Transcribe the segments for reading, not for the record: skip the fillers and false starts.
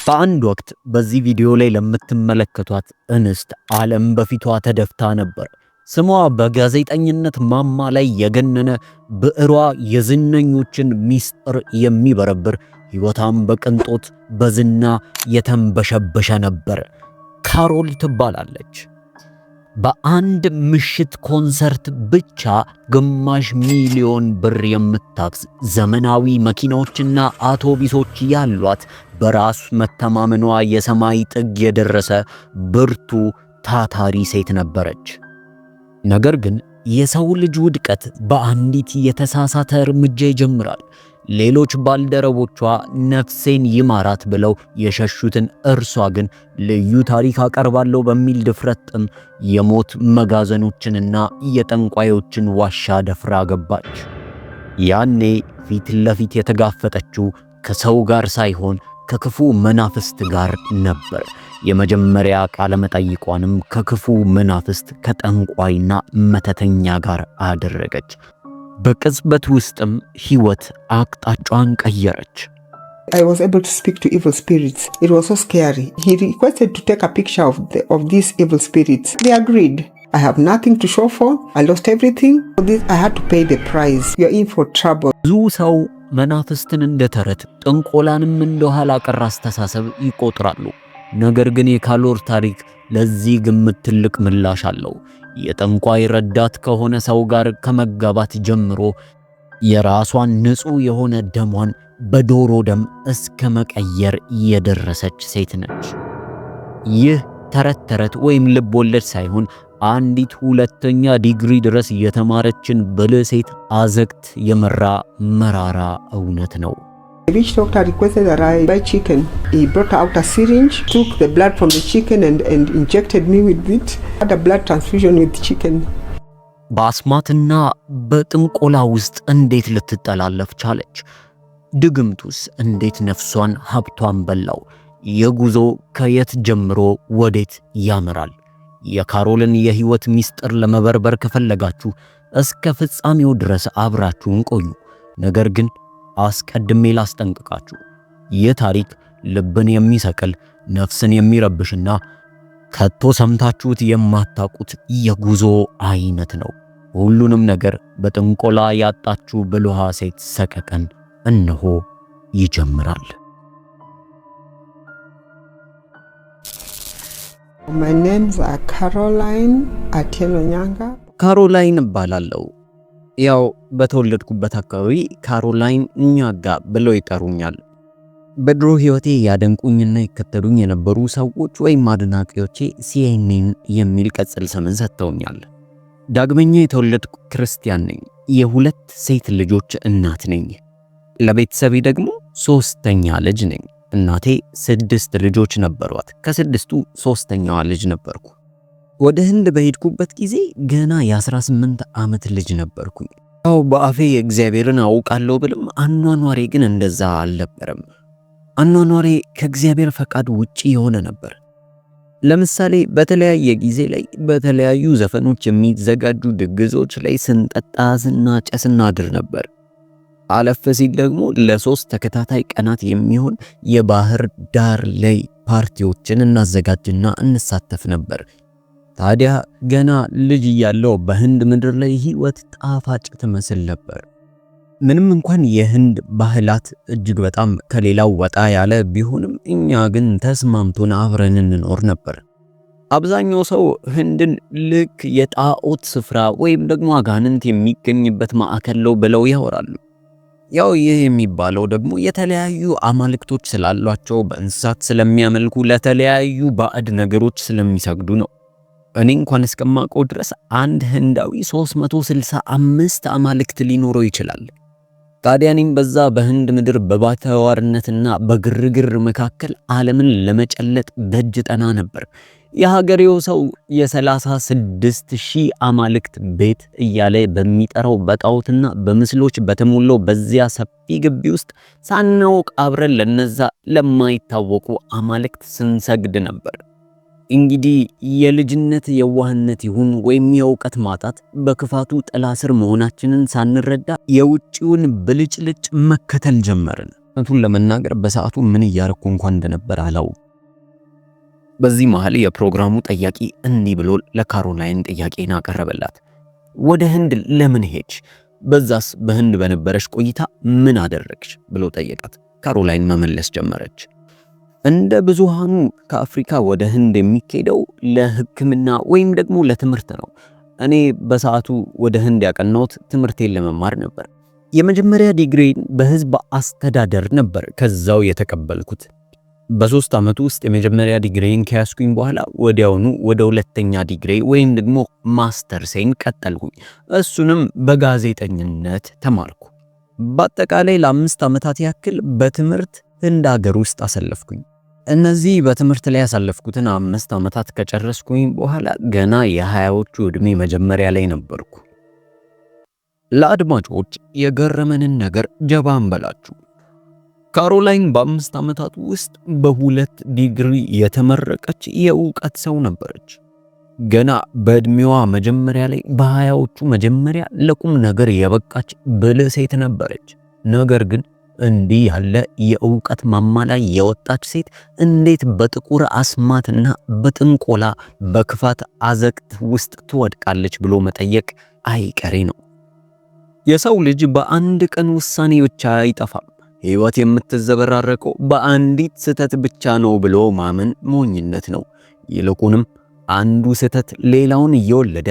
በአንድ ወቅት በዚህ ቪዲዮ ላይ ለምትመለከቷት እንስት ዓለም በፊቷ ተደፍታ ነበር። ስሟ በጋዜጠኝነት ማማ ላይ የገነነ፣ ብዕሯ የዝነኞችን ሚስጥር የሚበረብር፣ ሕይወቷም በቅንጦት በዝና የተንበሸበሸ ነበር። ካሮል ትባላለች። በአንድ ምሽት ኮንሰርት ብቻ ግማሽ ሚሊዮን ብር የምታክስ ዘመናዊ መኪናዎችና አውቶቡሶች ያሏት በራስ መተማመኗ የሰማይ ጥግ የደረሰ ብርቱ ታታሪ ሴት ነበረች። ነገር ግን የሰው ልጅ ውድቀት በአንዲት የተሳሳተ እርምጃ ይጀምራል። ሌሎች ባልደረቦቿ ነፍሴን ይማራት ብለው የሸሹትን እርሷ ግን ልዩ ታሪክ አቀርባለሁ በሚል ድፍረት ጥም የሞት መጋዘኖችንና የጠንቋዮችን ዋሻ ደፍራ ገባች። ያኔ ፊት ለፊት የተጋፈጠችው ከሰው ጋር ሳይሆን ከክፉ መናፍስት ጋር ነበር። የመጀመሪያ ቃለ መጠይቋንም ከክፉ መናፍስት ከጠንቋይና መተተኛ ጋር አደረገች። በቅጽበት ውስጥም ሕይወት አቅጣጫን ቀየረች። I was able to speak to evil spirits. It was so scary. He requested to take a picture of these evil spirits. They agreed. I have nothing to show for. I lost everything. For this, I had to pay the price. You're in for trouble. ብዙ ሰው መናፍስትን እንደ ተረት ጥንቆላንም እንደ ኋላ ቀር አስተሳሰብ ይቆጥራሉ። ነገር ግን የካሮል ታሪክ ለዚህ ግምት ትልቅ ምላሽ አለው። የጠንቋይ ረዳት ከሆነ ሰው ጋር ከመጋባት ጀምሮ የራሷን ንጹህ የሆነ ደሟን በዶሮ ደም እስከ መቀየር የደረሰች ሴት ነች። ይህ ተረት ወይም ልብ ወለድ ሳይሆን አንዲት ሁለተኛ ዲግሪ ድረስ የተማረችን ብልህ ሴት አዘቅት የመራ መራራ እውነት ነው። The witch doctor requested that I buy chicken. He brought out a syringe, took the blood from the chicken and injected me with it. I had a blood transfusion with chicken. በአስማትና በጥንቆላ ውስጥ እንዴት ልትጠላለፍ ቻለች? ድግምቱስ እንዴት ነፍሷን ሀብቷን በላው? የጉዞ ከየት ጀምሮ ወዴት ያመራል? የካሮልን የሕይወት ሚስጥር ለመበርበር ከፈለጋችሁ እስከ ፍጻሜው ድረስ አብራችሁን ቆዩ። ነገር ግን አስቀድሜ ላስጠንቅቃችሁ፣ ይህ ታሪክ ልብን የሚሰቅል ነፍስን የሚረብሽና ከቶ ሰምታችሁት የማታውቁት የጉዞ አይነት ነው። ሁሉንም ነገር በጥንቆላ ያጣችሁ ብልሃ ሴት ሰቀቀን እነሆ ይጀምራል። My names are Caroline Atieno Nyanga. ካሮላይን እባላለሁ። ያው በተወለድኩበት አካባቢ ካሮላይን ኛጋ ብለው ይጠሩኛል። በድሮ ህይወቴ ያደንቁኝና ይከተሉኝ የነበሩ ሰዎች ወይም አድናቂዎቼ ሲኤንኤን የሚል ቅጽል ስምን ሰጥተውኛል። ዳግመኛ የተወለድኩ ክርስቲያን ነኝ። የሁለት ሴት ልጆች እናት ነኝ። ለቤተሰቤ ደግሞ ሶስተኛ ልጅ ነኝ። እናቴ 6 ልጆች ነበሯት። ከ6ቱ ሶስተኛዋ ልጅ ነበርኩ። ወደ ህንድ በሄድኩበት ጊዜ ገና የ18 ዓመት ልጅ ነበርኩኝ። ያው በአፌ እግዚአብሔርን አውቃለሁ ብልም አኗኗሬ ግን እንደዛ አልነበረም። አኗኗሬ ከእግዚአብሔር ፈቃድ ውጪ የሆነ ነበር። ለምሳሌ በተለያየ ጊዜ ላይ በተለያዩ ዘፈኖች የሚዘጋጁ ድግሶች ላይ ስንጠጣ ስናጨስ እናድር ነበር። አለፈ ሲል ደግሞ ለ3 ተከታታይ ቀናት የሚሆን የባህር ዳር ላይ ፓርቲዎችን እናዘጋጅና እንሳተፍ ነበር። ታዲያ ገና ልጅ እያለሁ በህንድ ምድር ላይ ህይወት ጣፋጭ ትመስል ነበር። ምንም እንኳን የህንድ ባህላት እጅግ በጣም ከሌላው ወጣ ያለ ቢሆንም እኛ ግን ተስማምቶን አብረን እንኖር ነበር። አብዛኛው ሰው ህንድን ልክ የጣዖት ስፍራ ወይም ደግሞ አጋንንት የሚገኝበት ማዕከል ነው ብለው ያወራሉ። ያው ይህ የሚባለው ደግሞ የተለያዩ አማልክቶች ስላሏቸው በእንስሳት ስለሚያመልኩ ለተለያዩ ባዕድ ነገሮች ስለሚሰግዱ ነው። እኔ እንኳን እስከማውቀው ድረስ አንድ ህንዳዊ 365 አማልክት ሊኖረው ይችላል። ታዲያ እኔም በዛ በህንድ ምድር በባተዋርነትና በግርግር መካከል ዓለምን ለመጨለጥ ደጅ ጠና ነበር። የሀገሬው ሰው የ36,000 አማልክት ቤት እያለ በሚጠራው በጣዖትና በምስሎች በተሞላው በዚያ ሰፊ ግቢ ውስጥ ሳናውቅ አብረን ለነዛ ለማይታወቁ አማልክት ስንሰግድ ነበር። እንግዲህ የልጅነት የዋህነት ይሁን ወይም የእውቀት ማጣት በክፋቱ ጥላ ስር መሆናችንን ሳንረዳ የውጪውን ብልጭልጭ መከተል ጀመርን። እውነቱን ለመናገር በሰዓቱ ምን እያረኩ እንኳን እንደነበር አላውቅም። በዚህ መሃል የፕሮግራሙ ጠያቂ እንዲህ ብሎ ለካሮላይን ጥያቄን አቀረበላት። ወደ ህንድ ለምን ሄድሽ? በዛስ በህንድ በነበረሽ ቆይታ ምን አደረግሽ? ብሎ ጠየቃት። ካሮላይን መመለስ ጀመረች። እንደ ብዙሃኑ ከአፍሪካ ወደ ህንድ የሚኬደው ለሕክምና ወይም ደግሞ ለትምህርት ነው። እኔ በሰዓቱ ወደ ህንድ ያቀናሁት ትምህርቴን ለመማር ነበር። የመጀመሪያ ዲግሪን በህዝብ አስተዳደር ነበር ከዛው የተቀበልኩት። በ3 ዓመት ውስጥ የመጀመሪያ ዲግሪን ከያዝኩኝ በኋላ ወዲያውኑ ወደ ሁለተኛ ዲግሪ ወይም ደግሞ ማስተርሴን ቀጠልኩኝ። እሱንም በጋዜጠኝነት ተማርኩ። በአጠቃላይ ለ5 ዓመታት ያክል በትምህርት ህንድ ሀገር ውስጥ አሳለፍኩኝ። እነዚህ በትምህርት ላይ ያሳለፍኩትን 5 ዓመታት ከጨረስኩኝ በኋላ ገና የ20ዎቹ ዕድሜ መጀመሪያ ላይ ነበርኩ። ለአድማጮች የገረመንን ነገር ጀባ እንበላችሁ። ካሮላይን በ5 ዓመታት ውስጥ በ2 ዲግሪ የተመረቀች የእውቀት ሰው ነበረች። ገና በእድሜዋ መጀመሪያ ላይ በ20ዎቹ መጀመሪያ ለቁም ነገር የበቃች ብልህ ሴት ነበረች። ነገር ግን እንዲህ ያለ የእውቀት ማማ ላይ የወጣች ሴት እንዴት በጥቁር አስማትና በጥንቆላ በክፋት አዘቅት ውስጥ ትወድቃለች ብሎ መጠየቅ አይቀሬ ነው። የሰው ልጅ በአንድ ቀን ውሳኔ ብቻ አይጠፋም። ሕይወት የምትዘበራረቀው በአንዲት ስህተት ብቻ ነው ብሎ ማመን ሞኝነት ነው። ይልቁንም አንዱ ስህተት ሌላውን እየወለደ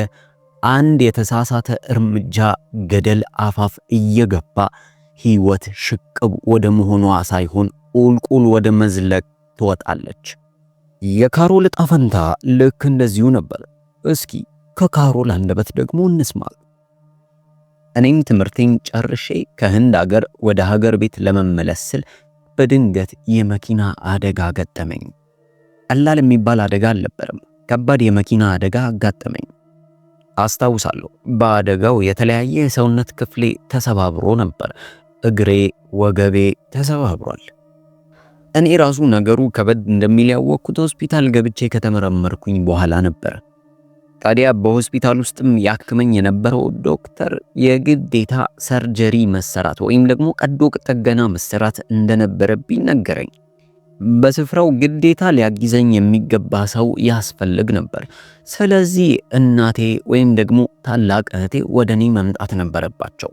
አንድ የተሳሳተ እርምጃ ገደል አፋፍ እየገባ ሕይወት ሽቅብ ወደ መሆኗ ሳይሆን ቁልቁል ወደ መዝለቅ ትወጣለች። የካሮል ዕጣ ፈንታ ልክ እንደዚሁ ነበር። እስኪ ከካሮል አንደበት ደግሞ እንስማ። እኔም ትምህርቴን ጨርሼ ከህንድ ሀገር ወደ ሀገር ቤት ለመመለስ ስል በድንገት የመኪና አደጋ ገጠመኝ። ቀላል የሚባል አደጋ አልነበረም። ከባድ የመኪና አደጋ አጋጠመኝ። አስታውሳለሁ። በአደጋው የተለያየ የሰውነት ክፍሌ ተሰባብሮ ነበር። እግሬ፣ ወገቤ ተሰባብሯል። እኔ ራሱ ነገሩ ከበድ እንደሚል ያወቅኩት ሆስፒታል ገብቼ ከተመረመርኩኝ በኋላ ነበር። ታዲያ በሆስፒታል ውስጥም ያክመኝ የነበረው ዶክተር የግዴታ ሰርጀሪ መሰራት ወይም ደግሞ ቀዶ ጥገና መሰራት እንደነበረብኝ ነገረኝ። በስፍራው ግዴታ ሊያግዘኝ የሚገባ ሰው ያስፈልግ ነበር። ስለዚህ እናቴ ወይም ደግሞ ታላቅ እህቴ ወደኔ መምጣት ነበረባቸው።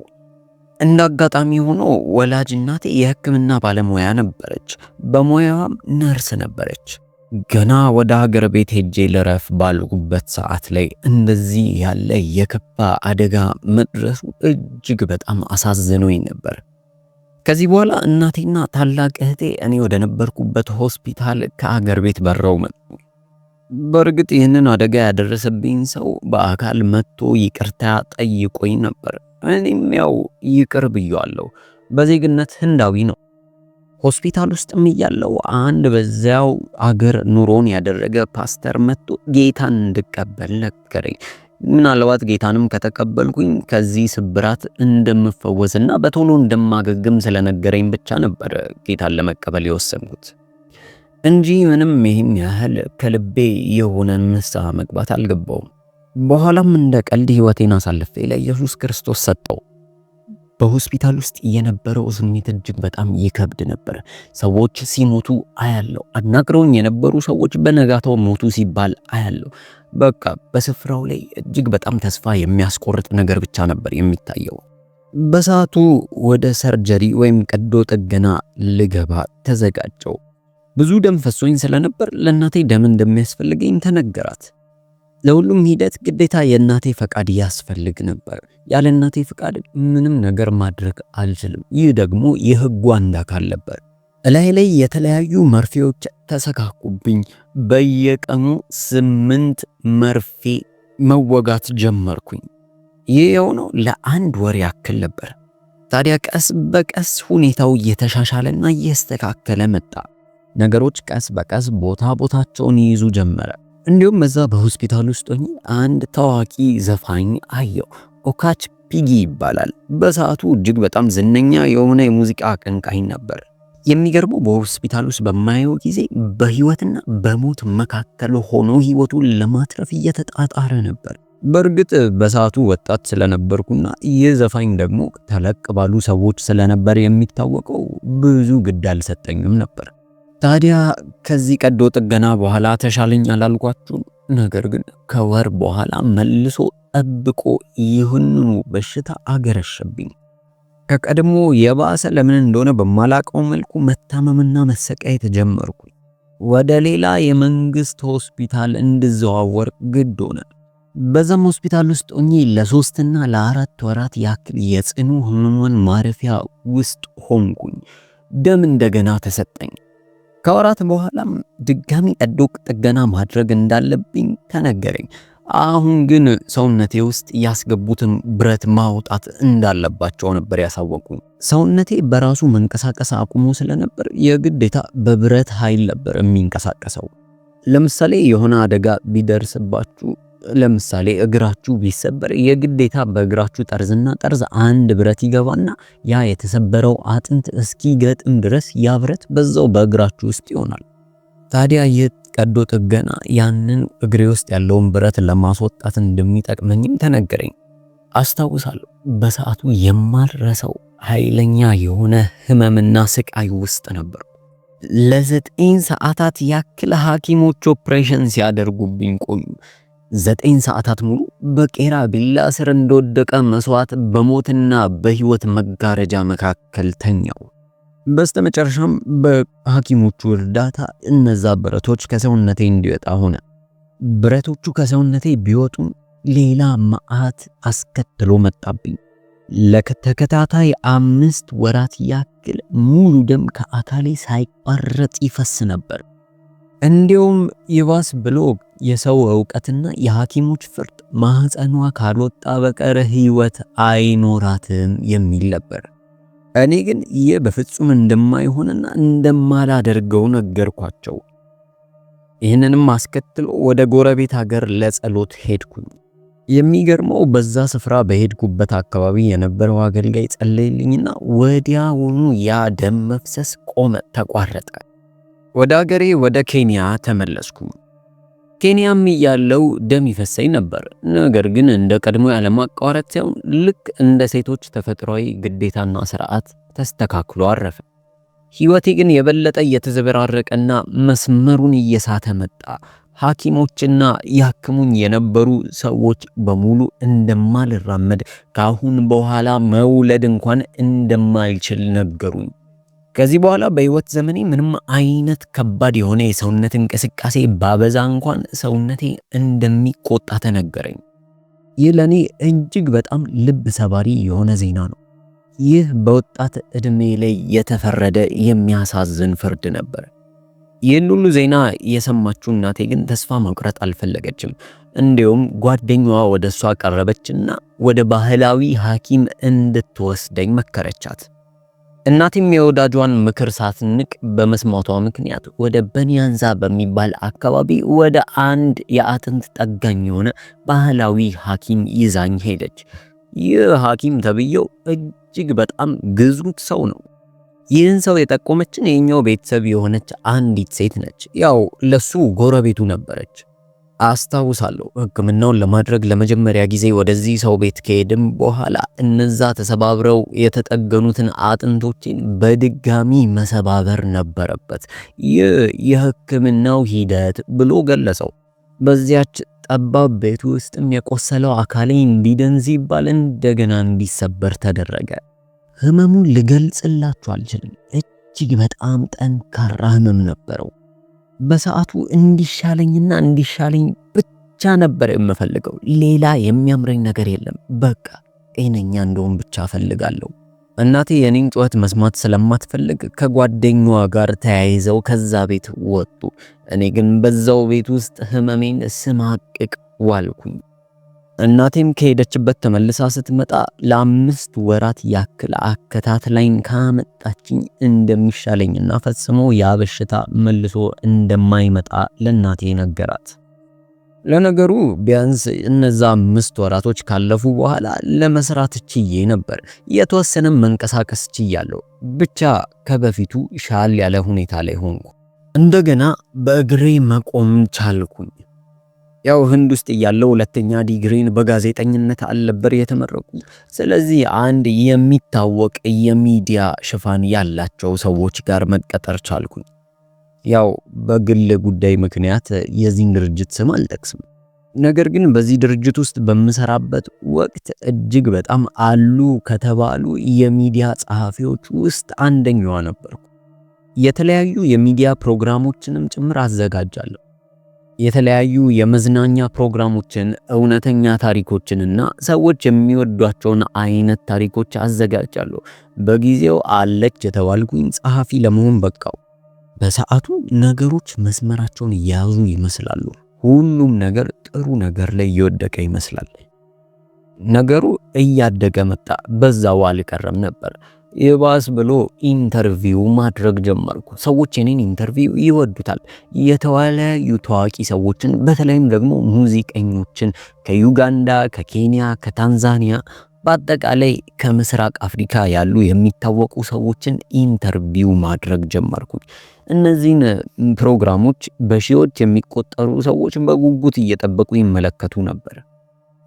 እንደ አጋጣሚ ሆኖ ወላጅ እናቴ የሕክምና ባለሙያ ነበረች። በሙያዋም ነርስ ነበረች። ገና ወደ ሀገር ቤት ሄጄ ልረፍ ባልኩበት ሰዓት ላይ እንደዚህ ያለ የከፋ አደጋ መድረሱ እጅግ በጣም አሳዝኖኝ ነበር። ከዚህ በኋላ እናቴና ታላቅ እህቴ እኔ ወደ ነበርኩበት ሆስፒታል ከሀገር ቤት በረው መጡ። በእርግጥ ይህንን አደጋ ያደረሰብኝ ሰው በአካል መጥቶ ይቅርታ ጠይቆኝ ነበር። እኔም ያው ይቅር ብየዋለሁ። በዜግነት ህንዳዊ ነው። ሆስፒታል ውስጥም እያለው አንድ በዚያው አገር ኑሮን ያደረገ ፓስተር መጥቶ ጌታን እንድቀበል ነገረኝ። ምናልባት ጌታንም ከተቀበልኩኝ ከዚህ ስብራት እንደምፈወስና በቶሎ እንደማገግም ስለነገረኝ ብቻ ነበር ጌታን ለመቀበል የወሰንኩት እንጂ ምንም ይህን ያህል ከልቤ የሆነ ንስሐ መግባት አልገባውም። በኋላም እንደ ቀልድ ሕይወቴን አሳልፌ ለኢየሱስ ክርስቶስ ሰጠው። በሆስፒታል ውስጥ የነበረው ስሜት እጅግ በጣም ይከብድ ነበር። ሰዎች ሲሞቱ አያለው። አናግረውኝ የነበሩ ሰዎች በነጋታው ሞቱ ሲባል አያለው። በቃ በስፍራው ላይ እጅግ በጣም ተስፋ የሚያስቆርጥ ነገር ብቻ ነበር የሚታየው። በሰዓቱ ወደ ሰርጀሪ ወይም ቀዶ ጥገና ልገባ ተዘጋጀው። ብዙ ደም ፈሶኝ ስለነበር ለእናቴ ደም እንደሚያስፈልገኝ ተነገራት። ለሁሉም ሂደት ግዴታ የእናቴ ፈቃድ ያስፈልግ ነበር። ያለ እናቴ ፈቃድ ምንም ነገር ማድረግ አልችልም። ይህ ደግሞ የሕጉ አንድ አካል ነበር። እላይ ላይ የተለያዩ መርፌዎች ተሰካኩብኝ። በየቀኑ 8 መርፌ መወጋት ጀመርኩኝ። ይህ የሆነው ለ1 ወር ያክል ነበር። ታዲያ ቀስ በቀስ ሁኔታው እየተሻሻለና እየስተካከለ መጣ። ነገሮች ቀስ በቀስ ቦታቸውን ይይዙ ጀመረ። እንዲሁም በዛ በሆስፒታል ውስጥ ሆኜ አንድ ታዋቂ ዘፋኝ አየው። ኦካች ፒጊ ይባላል። በሰዓቱ እጅግ በጣም ዝነኛ የሆነ የሙዚቃ አቀንቃኝ ነበር። የሚገርመው በሆስፒታል ውስጥ በማየው ጊዜ በህይወትና በሞት መካከል ሆኖ ህይወቱን ለማትረፍ እየተጣጣረ ነበር። በእርግጥ በሰዓቱ ወጣት ስለነበርኩና ይህ ዘፋኝ ደግሞ ተለቅ ባሉ ሰዎች ስለነበር የሚታወቀው ብዙ ግድ አልሰጠኝም ነበር። ታዲያ ከዚህ ቀዶ ጥገና በኋላ ተሻለኝ አላልኳችሁ? ነገር ግን ከወር በኋላ መልሶ ጠብቆ ይህንኑ በሽታ አገረሸብኝ። ከቀድሞ የባሰ ለምን እንደሆነ በማላቀው መልኩ መታመምና መሰቃየት ጀመርኩ። ወደ ሌላ የመንግስት ሆስፒታል እንድዘዋወር ግድ ሆነ። በዛም ሆስፒታል ውስጥ ሆኜ ለ3 እና ለ4 ወራት ያክል የጽኑ ህሙማን ማረፊያ ውስጥ ሆንኩኝ። ደም እንደገና ተሰጠኝ። ከወራት በኋላም ድጋሚ ቀዶ ጥገና ማድረግ እንዳለብኝ ተነገረኝ። አሁን ግን ሰውነቴ ውስጥ ያስገቡትን ብረት ማውጣት እንዳለባቸው ነበር ያሳወቁኝ። ሰውነቴ በራሱ መንቀሳቀስ አቁሞ ስለነበር የግዴታ በብረት ኃይል ነበር የሚንቀሳቀሰው። ለምሳሌ የሆነ አደጋ ቢደርስባችሁ፣ ለምሳሌ እግራችሁ ቢሰበር የግዴታ በእግራችሁ ጠርዝና ጠርዝ አንድ ብረት ይገባና ያ የተሰበረው አጥንት እስኪገጥም ድረስ ያ ብረት በዛው በእግራችሁ ውስጥ ይሆናል። ታዲያ ይህ ቀዶ ጥገና ያንን እግሬ ውስጥ ያለውን ብረት ለማስወጣት እንደሚጠቅመኝም ተነገረኝ። አስታውሳለሁ በሰዓቱ የማልረሳው ኃይለኛ የሆነ ህመምና ስቃይ ውስጥ ነበር። ለ9 ሰዓታት ያክል ሐኪሞች ኦፕሬሽን ሲያደርጉብኝ ቆዩ። 9 ሰዓታት ሙሉ በቄራ ቢላ ስር እንደወደቀ መስዋዕት በሞትና በህይወት መጋረጃ መካከል ተኛው። በስተመጨረሻም በሐኪሞቹ እርዳታ እነዛ ብረቶች ከሰውነቴ እንዲወጣ ሆነ። ብረቶቹ ከሰውነቴ ቢወጡም ሌላ መዓት አስከትሎ መጣብኝ። ለተከታታይ 5 ወራት ያክል ሙሉ ደም ከአካሌ ሳይቋረጥ ይፈስ ነበር። እንዲሁም ይባስ ብሎ የሰው ዕውቀትና የሐኪሞች ፍርድ ማህፀኗ ካልወጣ በቀር ህይወት አይኖራትም የሚል ነበር። እኔ ግን ይህ በፍጹም እንደማይሆንና እንደማላደርገው ነገርኳቸው። ይህንንም አስከትሎ ወደ ጎረቤት ሀገር ለጸሎት ሄድኩኝ። የሚገርመው በዛ ስፍራ በሄድኩበት አካባቢ የነበረው አገልጋይ ጸለየልኝና ወዲያውኑ ያ ደም መፍሰስ ቆመ፣ ተቋረጠ። ወደ ሀገሬ ወደ ኬንያ ተመለስኩ። ኬንያም ያለው ደም ይፈሰኝ ነበር። ነገር ግን እንደ ቀድሞ ያለማቋረጥ ሳይሆን ልክ እንደ ሴቶች ተፈጥሯዊ ግዴታና ስርዓት ተስተካክሎ አረፈ። ህይወቴ ግን የበለጠ እየተዘበራረቀና መስመሩን እየሳተ መጣ። ሐኪሞችና ያክሙኝ የነበሩ ሰዎች በሙሉ እንደማልራመድ፣ ካሁን በኋላ መውለድ እንኳን እንደማልችል ነገሩኝ። ከዚህ በኋላ በህይወት ዘመኔ ምንም አይነት ከባድ የሆነ የሰውነት እንቅስቃሴ ባበዛ እንኳን ሰውነቴ እንደሚቆጣ ተነገረኝ። ይህ ለኔ እጅግ በጣም ልብ ሰባሪ የሆነ ዜና ነው። ይህ በወጣት እድሜ ላይ የተፈረደ የሚያሳዝን ፍርድ ነበር። ይህን ሁሉ ዜና የሰማችው እናቴ ግን ተስፋ መቁረጥ አልፈለገችም። እንዲሁም ጓደኛዋ ወደሷ ቀረበችና ወደ ባህላዊ ሐኪም እንድትወስደኝ መከረቻት። እናቴም የወዳጇን ምክር ሳትንቅ በመስማቷ ምክንያት ወደ በኒያንዛ በሚባል አካባቢ ወደ አንድ የአጥንት ጠጋኝ የሆነ ባህላዊ ሐኪም ይዛኝ ሄደች። ይህ ሐኪም ተብየው እጅግ በጣም ግዙፍ ሰው ነው። ይህን ሰው የጠቆመችን የኛው ቤተሰብ የሆነች አንዲት ሴት ነች። ያው ለሱ ጎረቤቱ ነበረች። አስታውሳለሁ ሕክምናውን ለማድረግ ለመጀመሪያ ጊዜ ወደዚህ ሰው ቤት ከሄድም በኋላ እነዛ ተሰባብረው የተጠገኑትን አጥንቶችን በድጋሚ መሰባበር ነበረበት። ይህ የሕክምናው ሂደት ብሎ ገለጸው። በዚያች ጠባብ ቤት ውስጥም የቆሰለው አካሌ እንዲድን ሲባል እንደገና እንዲሰበር ተደረገ። ህመሙን ልገልጽላችሁ አልችልም። እጅግ በጣም ጠንካራ ህመም ነበረው። በሰዓቱ እንዲሻለኝና እንዲሻለኝ ብቻ ነበር የምፈልገው። ሌላ የሚያምረኝ ነገር የለም። በቃ ጤነኛ እንደሆን ብቻ ፈልጋለሁ። እናቴ የኔን ጩኸት መስማት ስለማትፈልግ ከጓደኛዋ ጋር ተያይዘው ከዛ ቤት ወጡ። እኔ ግን በዛው ቤት ውስጥ ህመሜን ስማቅቅ ዋልኩኝ። እናቴም ከሄደችበት ተመልሳ ስትመጣ ለ5 ወራት ያክል አከታትላኝ ካመጣችኝ እንደሚሻለኝና ፈጽሞ ያ በሽታ መልሶ እንደማይመጣ ለእናቴ ነገራት። ለነገሩ ቢያንስ እነዛ 5 ወራቶች ካለፉ በኋላ ለመስራት ችዬ ነበር። የተወሰነም መንቀሳቀስ ችያለሁ። ብቻ ከበፊቱ ሻል ያለ ሁኔታ ላይ ሆንኩ። እንደገና በእግሬ መቆም ቻልኩኝ። ያው ህንድ ውስጥ ያለው ሁለተኛ ዲግሪን በጋዜጠኝነት አልነበር የተመረቁት። ስለዚህ አንድ የሚታወቅ የሚዲያ ሽፋን ያላቸው ሰዎች ጋር መቀጠር ቻልኩኝ። ያው በግል ጉዳይ ምክንያት የዚህን ድርጅት ስም አልጠቅስም። ነገር ግን በዚህ ድርጅት ውስጥ በምሰራበት ወቅት እጅግ በጣም አሉ ከተባሉ የሚዲያ ጸሐፊዎች ውስጥ አንደኛዋ ነበርኩ። የተለያዩ የሚዲያ ፕሮግራሞችንም ጭምር አዘጋጃለሁ። የተለያዩ የመዝናኛ ፕሮግራሞችን፣ እውነተኛ ታሪኮችንና ሰዎች የሚወዷቸውን አይነት ታሪኮች አዘጋጃለሁ። በጊዜው አለች የተባልኩኝ ጸሐፊ ለመሆን በቃው። በሰዓቱ ነገሮች መስመራቸውን እየያዙ ይመስላሉ። ሁሉም ነገር ጥሩ ነገር ላይ እየወደቀ ይመስላል። ነገሩ እያደገ መጣ። በዛው አልቀረም ነበር። ይባስ ብሎ ኢንተርቪው ማድረግ ጀመርኩ። ሰዎች የኔን ኢንተርቪው ይወዱታል። የተለያዩ ታዋቂ ሰዎችን በተለይም ደግሞ ሙዚቀኞችን ከዩጋንዳ፣ ከኬንያ፣ ከታንዛኒያ በአጠቃላይ ከምስራቅ አፍሪካ ያሉ የሚታወቁ ሰዎችን ኢንተርቪው ማድረግ ጀመርኩኝ። እነዚህን ፕሮግራሞች በሺዎች የሚቆጠሩ ሰዎች በጉጉት እየጠበቁ ይመለከቱ ነበር።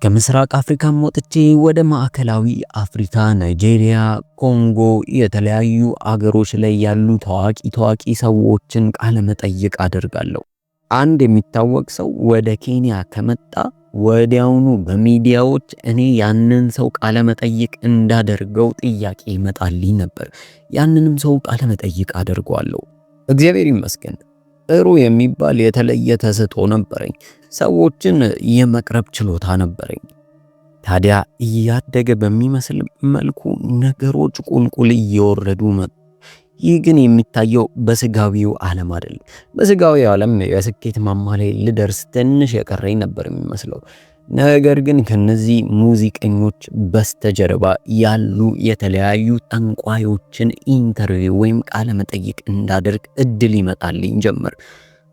ከምስራቅ አፍሪካም ወጥቼ ወደ ማዕከላዊ አፍሪካ፣ ናይጄሪያ፣ ኮንጎ የተለያዩ አገሮች ላይ ያሉ ታዋቂ ሰዎችን ቃለ መጠይቅ አደርጋለሁ። አንድ የሚታወቅ ሰው ወደ ኬንያ ከመጣ ወዲያውኑ በሚዲያዎች እኔ ያንን ሰው ቃለ መጠይቅ እንዳደርገው ጥያቄ ይመጣልኝ ነበር። ያንንም ሰው ቃለ መጠይቅ አደርገዋለሁ። እግዚአብሔር ይመስገን ጥሩ የሚባል የተለየ ተሰጥኦ ነበረኝ። ሰዎችን የመቅረብ ችሎታ ነበረኝ። ታዲያ እያደገ በሚመስል መልኩ ነገሮች ቁልቁል እየወረዱ መጡ። ይህ ግን የሚታየው በስጋዊው ዓለም አይደለም። በስጋዊው ዓለም የስኬት ማማ ላይ ልደርስ ትንሽ የቀረኝ ነበር የሚመስለው። ነገር ግን ከነዚህ ሙዚቀኞች በስተጀርባ ያሉ የተለያዩ ጠንቋዮችን ኢንተርቪው ወይም ቃለ መጠይቅ እንዳደርግ እድል ይመጣልኝ ጀመር።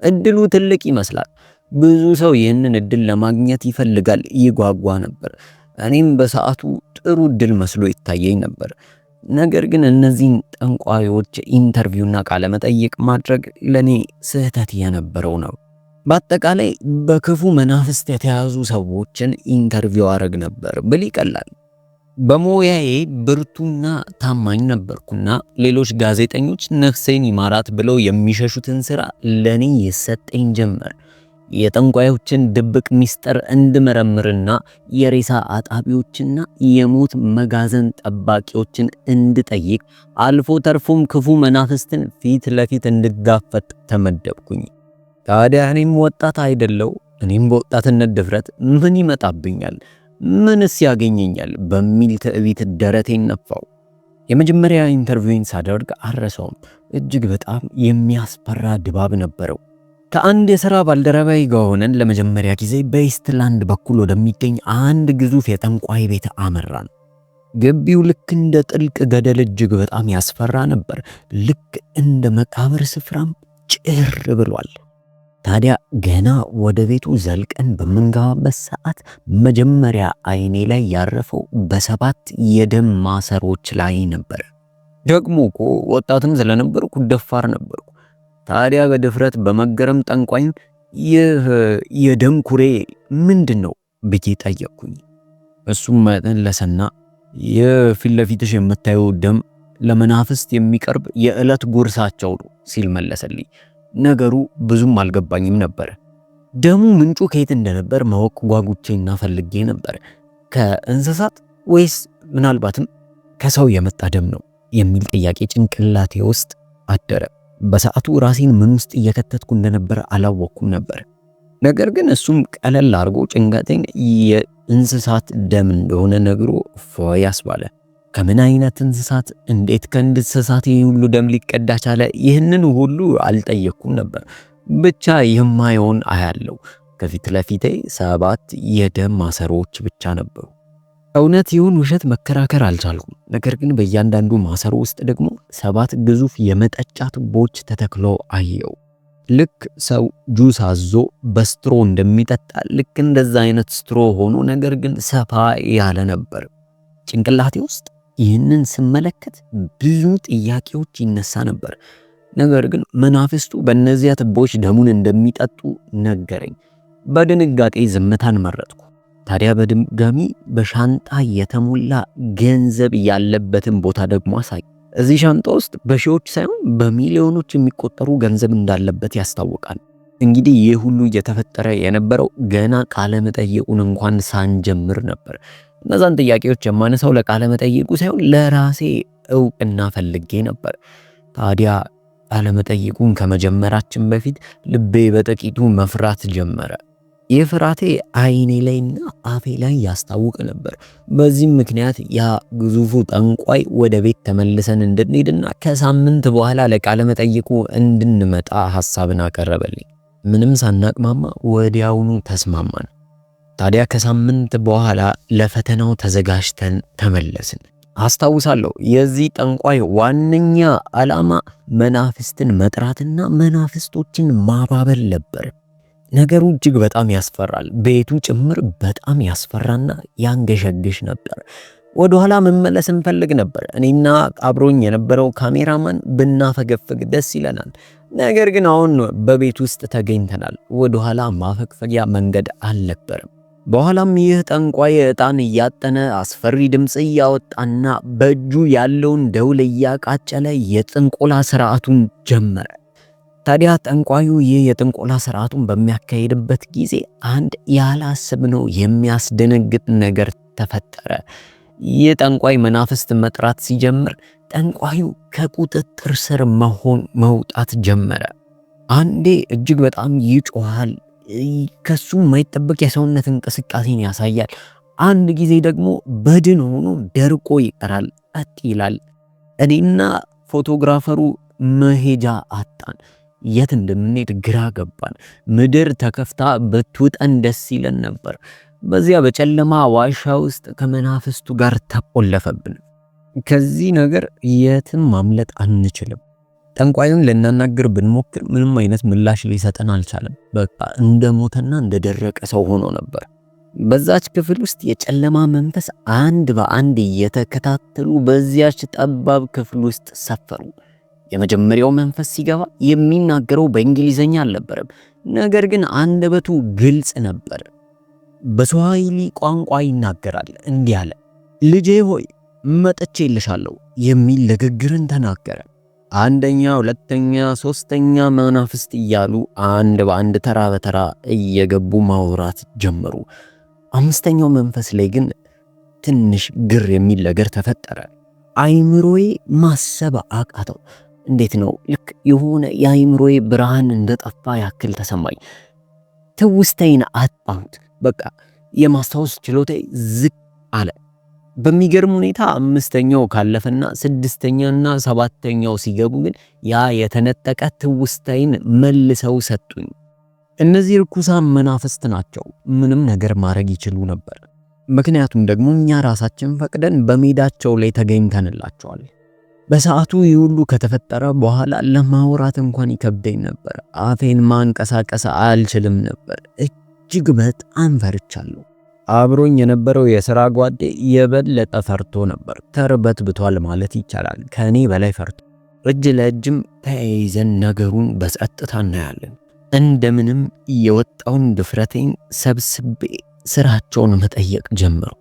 እድሉ ትልቅ ይመስላል። ብዙ ሰው ይህንን እድል ለማግኘት ይፈልጋል፣ ይጓጓ ነበር። እኔም በሰዓቱ ጥሩ እድል መስሎ ይታየኝ ነበር። ነገር ግን እነዚህን ጠንቋዮች ኢንተርቪውና ቃለ መጠይቅ ማድረግ ለኔ ስህተት የነበረው ነው። በአጠቃላይ በክፉ መናፍስት የተያዙ ሰዎችን ኢንተርቪው አረግ ነበር ብል ይቀላል። በሞያዬ ብርቱና ታማኝ ነበርኩና ሌሎች ጋዜጠኞች ነፍሴን ይማራት ብለው የሚሸሹትን ስራ ለኔ ይሰጠኝ ጀመር። የጠንቋዮችን ድብቅ ሚስጥር እንድመረምርና የሬሳ አጣቢዎችና የሞት መጋዘን ጠባቂዎችን እንድጠይቅ አልፎ ተርፎም ክፉ መናፍስትን ፊት ለፊት እንድጋፈጥ ተመደብኩኝ። ታዲያ እኔም ወጣት አይደለው? እኔም በወጣትነት ድፍረት ምን ይመጣብኛል? ምንስ ያገኘኛል? በሚል ትዕቢት ደረቴን ነፋው። የመጀመሪያ ኢንተርቪውን ሳደርግ አረሰውም። እጅግ በጣም የሚያስፈራ ድባብ ነበረው። ከአንድ የሥራ ባልደረባይ ጋር ሆነን ለመጀመሪያ ጊዜ በኢስትላንድ በኩል ወደሚገኝ አንድ ግዙፍ የጠንቋይ ቤት አመራን። ግቢው ልክ እንደ ጥልቅ ገደል እጅግ በጣም ያስፈራ ነበር። ልክ እንደ መቃብር ስፍራም ጭር ብሏል። ታዲያ ገና ወደ ቤቱ ዘልቀን በምንገባበት ሰዓት መጀመሪያ አይኔ ላይ ያረፈው በሰባት የደም ማሰሮች ላይ ነበር። ደግሞ እኮ ወጣትም ስለነበርኩ ደፋር ነበርኩ። ታዲያ በድፍረት በመገረም ጠንቋይን ይህ የደም ኩሬ ምንድን ነው ብዬ ጠየቅኩኝ። እሱም መለሰና የፊት ለፊትሽ የምታየው ደም ለመናፍስት የሚቀርብ የዕለት ጉርሳቸው ነው ሲል መለሰልኝ። ነገሩ ብዙም አልገባኝም ነበር። ደሙ ምንጩ ከየት እንደነበር ማወቅ ጓጉቼና ፈልጌ ነበር። ከእንስሳት ወይስ ምናልባትም ከሰው የመጣ ደም ነው የሚል ጥያቄ ጭንቅላቴ ውስጥ አደረ። በሰዓቱ ራሴን ምን ውስጥ እየከተትኩ እንደነበር አላወቅኩም ነበር። ነገር ግን እሱም ቀለል አድርጎ ጭንቀቴን የእንስሳት ደም እንደሆነ ነግሮ ፎይ አስባለ። ከምን አይነት እንስሳት? እንዴት ከእንስሳት ሁሉ ደም ሊቀዳ ቻለ? ይህንን ሁሉ አልጠየቅኩም ነበር። ብቻ የማየውን አያለው። ከፊት ለፊቴ 7 የደም ማሰሮች ብቻ ነበሩ። እውነት ይሁን ውሸት መከራከር አልቻልኩም። ነገር ግን በእያንዳንዱ ማሰሮ ውስጥ ደግሞ 7 ግዙፍ የመጠጫ ቱቦዎች ተተክለው አየው። ልክ ሰው ጁስ አዞ በስትሮ እንደሚጠጣ ልክ እንደዛ አይነት ስትሮ ሆኖ ነገር ግን ሰፋ ያለ ነበር። ጭንቅላቴ ውስጥ ይህንን ስመለከት ብዙ ጥያቄዎች ይነሳ ነበር። ነገር ግን መናፍስቱ በእነዚያ ቱቦዎች ደሙን እንደሚጠጡ ነገረኝ። በድንጋጤ ዝምታን መረጥኩ። ታዲያ በድጋሚ በሻንጣ የተሞላ ገንዘብ ያለበትን ቦታ ደግሞ አሳይ። እዚህ ሻንጣ ውስጥ በሺዎች ሳይሆን በሚሊዮኖች የሚቆጠሩ ገንዘብ እንዳለበት ያስታውቃል። እንግዲህ ይህ ሁሉ እየተፈጠረ የነበረው ገና ቃለ መጠይቁን እንኳን ሳንጀምር ነበር። እነዛን ጥያቄዎች የማነሳው ለቃለ መጠይቁ ሳይሆን ለራሴ እውቅና ፈልጌ ነበር። ታዲያ ቃለ መጠይቁን ከመጀመራችን በፊት ልቤ በጥቂቱ መፍራት ጀመረ። ይህ ፍርሃቴ አይኔ ላይና አፌ ላይ ያስታውቅ ነበር። በዚህም ምክንያት ያ ግዙፉ ጠንቋይ ወደ ቤት ተመልሰን እንድንሄድና ከሳምንት በኋላ ለቃለ መጠይቁ እንድንመጣ ሐሳብን አቀረበልኝ። ምንም ሳናቅማማ ወዲያውኑ ተስማማን። ታዲያ ከሳምንት በኋላ ለፈተናው ተዘጋጅተን ተመለስን። አስታውሳለሁ የዚህ ጠንቋይ ዋነኛ ዓላማ መናፍስትን መጥራትና መናፍስቶችን ማባበል ነበር። ነገሩ እጅግ በጣም ያስፈራል። ቤቱ ጭምር በጣም ያስፈራና ያንገሸግሽ ነበር። ወደኋላ መመለስ እንፈልግ ነበር። እኔና አብሮኝ የነበረው ካሜራማን ብናፈገፍግ ደስ ይለናል። ነገር ግን አሁን በቤት ውስጥ ተገኝተናል። ወደኋላ ማፈግፈጊያ መንገድ አልነበረም። በኋላም ይህ ጠንቋይ ዕጣን እያጠነ አስፈሪ ድምፅ እያወጣና በእጁ ያለውን ደውል እያቃጨለ የጥንቆላ ስርዓቱን ጀመረ። ታዲያ ጠንቋዩ ይህ የጥንቆላ ስርዓቱን በሚያካሄድበት ጊዜ አንድ ያላሰብነው የሚያስደነግጥ ነገር ተፈጠረ። ይህ ጠንቋይ መናፍስት መጥራት ሲጀምር ጠንቋዩ ከቁጥጥር ስር መውጣት ጀመረ። አንዴ እጅግ በጣም ይጮሃል። ከሱ የማይጠበቅ የሰውነት እንቅስቃሴን ያሳያል። አንድ ጊዜ ደግሞ በድን ሆኖ ደርቆ ይቀራል፣ ቀጥ ይላል። እኔና ፎቶግራፈሩ መሄጃ አጣን። የት እንደምንሄድ ግራ ገባን። ምድር ተከፍታ ብትውጠን ደስ ይለን ነበር። በዚያ በጨለማ ዋሻ ውስጥ ከመናፍስቱ ጋር ተቆለፈብን። ከዚህ ነገር የትም ማምለጥ አንችልም። ጠንቋዩን ልናናግር ብንሞክር ምንም አይነት ምላሽ ሊሰጠን አልቻለም። በቃ እንደሞተና እንደደረቀ ሰው ሆኖ ነበር። በዛች ክፍል ውስጥ የጨለማ መንፈስ አንድ በአንድ እየተከታተሉ በዚያች ጠባብ ክፍል ውስጥ ሰፈሩ። የመጀመሪያው መንፈስ ሲገባ የሚናገረው በእንግሊዘኛ አልነበረም። ነገር ግን አንደበቱ ግልጽ ነበር። በስዋሂሊ ቋንቋ ይናገራል። እንዲህ አለ፣ ልጄ ሆይ መጥቼልሻለሁ የሚል ንግግርን ተናገረ። አንደኛ፣ ሁለተኛ፣ ሶስተኛ መናፍስት እያሉ አንድ በአንድ ተራ በተራ እየገቡ ማውራት ጀመሩ። አምስተኛው መንፈስ ላይ ግን ትንሽ ግር የሚል ነገር ተፈጠረ። አይምሮዬ ማሰብ አቃተው። እንዴት ነው? ልክ የሆነ የአይምሮዬ ብርሃን እንደጠፋ ያክል ተሰማኝ። ትውስታዬን አጣሁት። በቃ የማስታወስ ችሎታዬ ዝቅ አለ። በሚገርም ሁኔታ አምስተኛው ካለፈና ስድስተኛና ሰባተኛው ሲገቡ ግን ያ የተነጠቀ ትውስታዬን መልሰው ሰጡኝ። እነዚህ ርኩሳን መናፍስት ናቸው። ምንም ነገር ማድረግ ይችሉ ነበር። ምክንያቱም ደግሞ እኛ ራሳችን ፈቅደን በሜዳቸው ላይ ተገኝተንላቸዋል። በሰዓቱ ይህ ሁሉ ከተፈጠረ በኋላ ለማውራት እንኳን ይከብደኝ ነበር። አፌን ማንቀሳቀስ አልችልም ነበር። እጅግ በጣም ፈርቻለሁ። አብሮኝ የነበረው የሥራ ጓዴ የበለጠ ፈርቶ ነበር። ተርበትብቷል ማለት ይቻላል። ከኔ በላይ ፈርቶ እጅ ለእጅም ተያይዘን ነገሩን በጸጥታ እናያለን። እንደምንም የወጣውን ድፍረቴን ሰብስቤ ስራቸውን መጠየቅ ጀመሩ።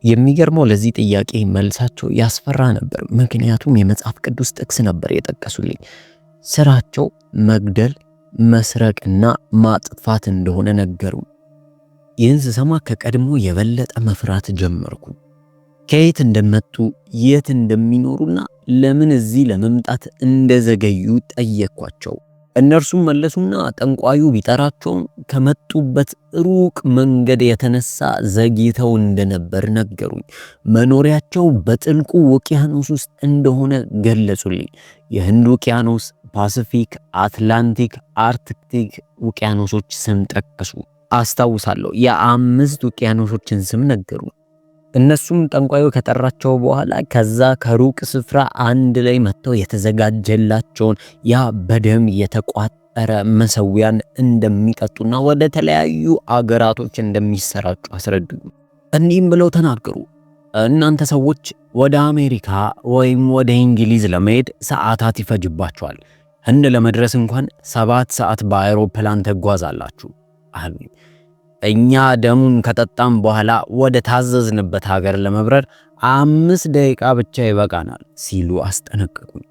የሚገርመው ለዚህ ጥያቄ መልሳቸው ያስፈራ ነበር። ምክንያቱም የመጽሐፍ ቅዱስ ጥቅስ ነበር የጠቀሱልኝ። ስራቸው መግደል፣ መስረቅና ማጥፋት እንደሆነ ነገሩ። ይህን ስሰማ ከቀድሞ የበለጠ መፍራት ጀመርኩ። ከየት እንደመጡ የት እንደሚኖሩና ለምን እዚህ ለመምጣት እንደዘገዩ ጠየቅኳቸው። እነርሱም መለሱና ጠንቋዩ ቢጠራቸውም ከመጡበት ሩቅ መንገድ የተነሳ ዘግይተው እንደነበር ነገሩኝ። መኖሪያቸው በጥልቁ ውቅያኖስ ውስጥ እንደሆነ ገለጹልኝ። የህንድ ውቅያኖስ፣ ፓሲፊክ፣ አትላንቲክ፣ አርክቲክ ውቅያኖሶች ስም ጠቀሱ። አስታውሳለሁ የ5 ውቅያኖሶችን ስም ነገሩ። እነሱም ጠንቋዩ ከጠራቸው በኋላ ከዛ ከሩቅ ስፍራ አንድ ላይ መጥተው የተዘጋጀላቸውን ያ በደም የተቋጠረ መሰዊያን እንደሚጠጡና ወደ ተለያዩ አገራቶች እንደሚሰራጩ አስረዱኝ። እንዲህም ብለው ተናገሩ። እናንተ ሰዎች ወደ አሜሪካ ወይም ወደ እንግሊዝ ለመሄድ ሰዓታት ይፈጅባቸዋል። ህንድ ለመድረስ እንኳን 7 ሰዓት በአውሮፕላን ተጓዛላችሁ አሉኝ። እኛ ደሙን ከጠጣም በኋላ ወደ ታዘዝንበት ሀገር ለመብረር 5 ደቂቃ ብቻ ይበቃናል ሲሉ አስጠነቀቁኝ።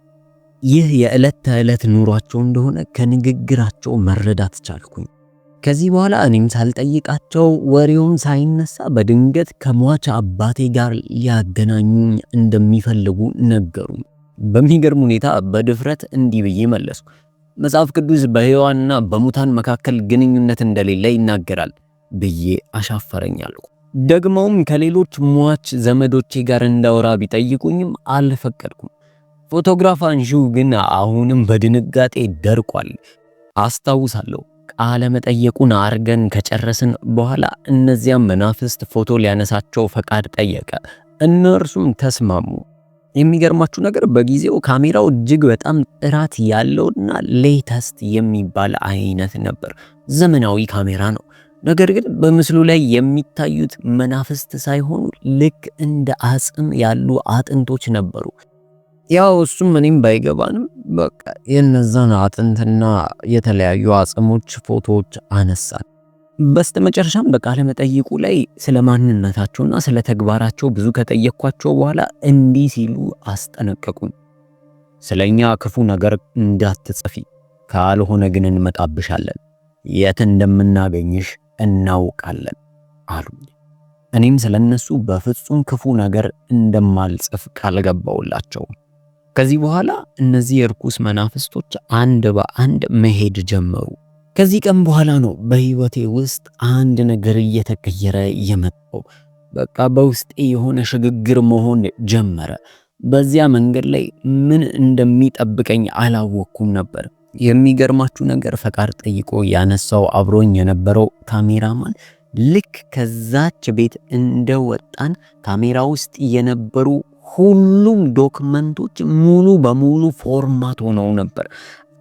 ይህ የዕለት ተዕለት ኑሯቸው እንደሆነ ከንግግራቸው መረዳት ቻልኩኝ። ከዚህ በኋላ እኔም ሳልጠይቃቸው ወሬውን ሳይነሳ በድንገት ከሟች አባቴ ጋር ሊያገናኙኝ እንደሚፈልጉ ነገሩኝ። በሚገርም ሁኔታ በድፍረት እንዲህ ብዬ መለስኩ። መጽሐፍ ቅዱስ በሕያዋንና በሙታን መካከል ግንኙነት እንደሌለ ይናገራል ብዬ አሻፈረኛለሁ። ደግሞም ከሌሎች ሟች ዘመዶቼ ጋር እንዳወራ ቢጠይቁኝም አልፈቀድኩም። ፎቶግራፍ አንሺው ግን አሁንም በድንጋጤ ደርቋል። አስታውሳለሁ ቃለ መጠየቁን አርገን ከጨረስን በኋላ እነዚያም መናፍስት ፎቶ ሊያነሳቸው ፈቃድ ጠየቀ። እነርሱም ተስማሙ። የሚገርማችሁ ነገር በጊዜው ካሜራው እጅግ በጣም ጥራት ያለውና ሌተስት የሚባል አይነት ነበር። ዘመናዊ ካሜራ ነው። ነገር ግን በምስሉ ላይ የሚታዩት መናፍስት ሳይሆኑ ልክ እንደ አጽም ያሉ አጥንቶች ነበሩ። ያው እሱም እኔም ባይገባንም በቃ የነዛን አጥንትና የተለያዩ አጽሞች ፎቶዎች አነሳን። በስተመጨረሻም በቃለ መጠይቁ ላይ ስለ ማንነታቸውና ስለ ተግባራቸው ብዙ ከጠየቅኳቸው በኋላ እንዲህ ሲሉ አስጠነቀቁኝ። ስለኛ ክፉ ነገር እንዳትጽፊ፣ ካልሆነ ግን እንመጣብሻለን፣ የት እንደምናገኝሽ እናውቃለን አሉኝ። እኔም ስለነሱ በፍጹም ክፉ ነገር እንደማልጽፍ ቃል ገባውላቸው። ከዚህ በኋላ እነዚህ የርኩስ መናፍስቶች አንድ በአንድ መሄድ ጀመሩ። ከዚህ ቀን በኋላ ነው በህይወቴ ውስጥ አንድ ነገር እየተቀየረ የመጣው። በቃ በውስጤ የሆነ ሽግግር መሆን ጀመረ። በዚያ መንገድ ላይ ምን እንደሚጠብቀኝ አላወቅኩም ነበር። የሚገርማችሁ ነገር ፈቃድ ጠይቆ ያነሳው አብሮኝ የነበረው ካሜራማን ልክ ከዛች ቤት እንደወጣን ካሜራ ውስጥ የነበሩ ሁሉም ዶክመንቶች ሙሉ በሙሉ ፎርማት ሆነው ነበር።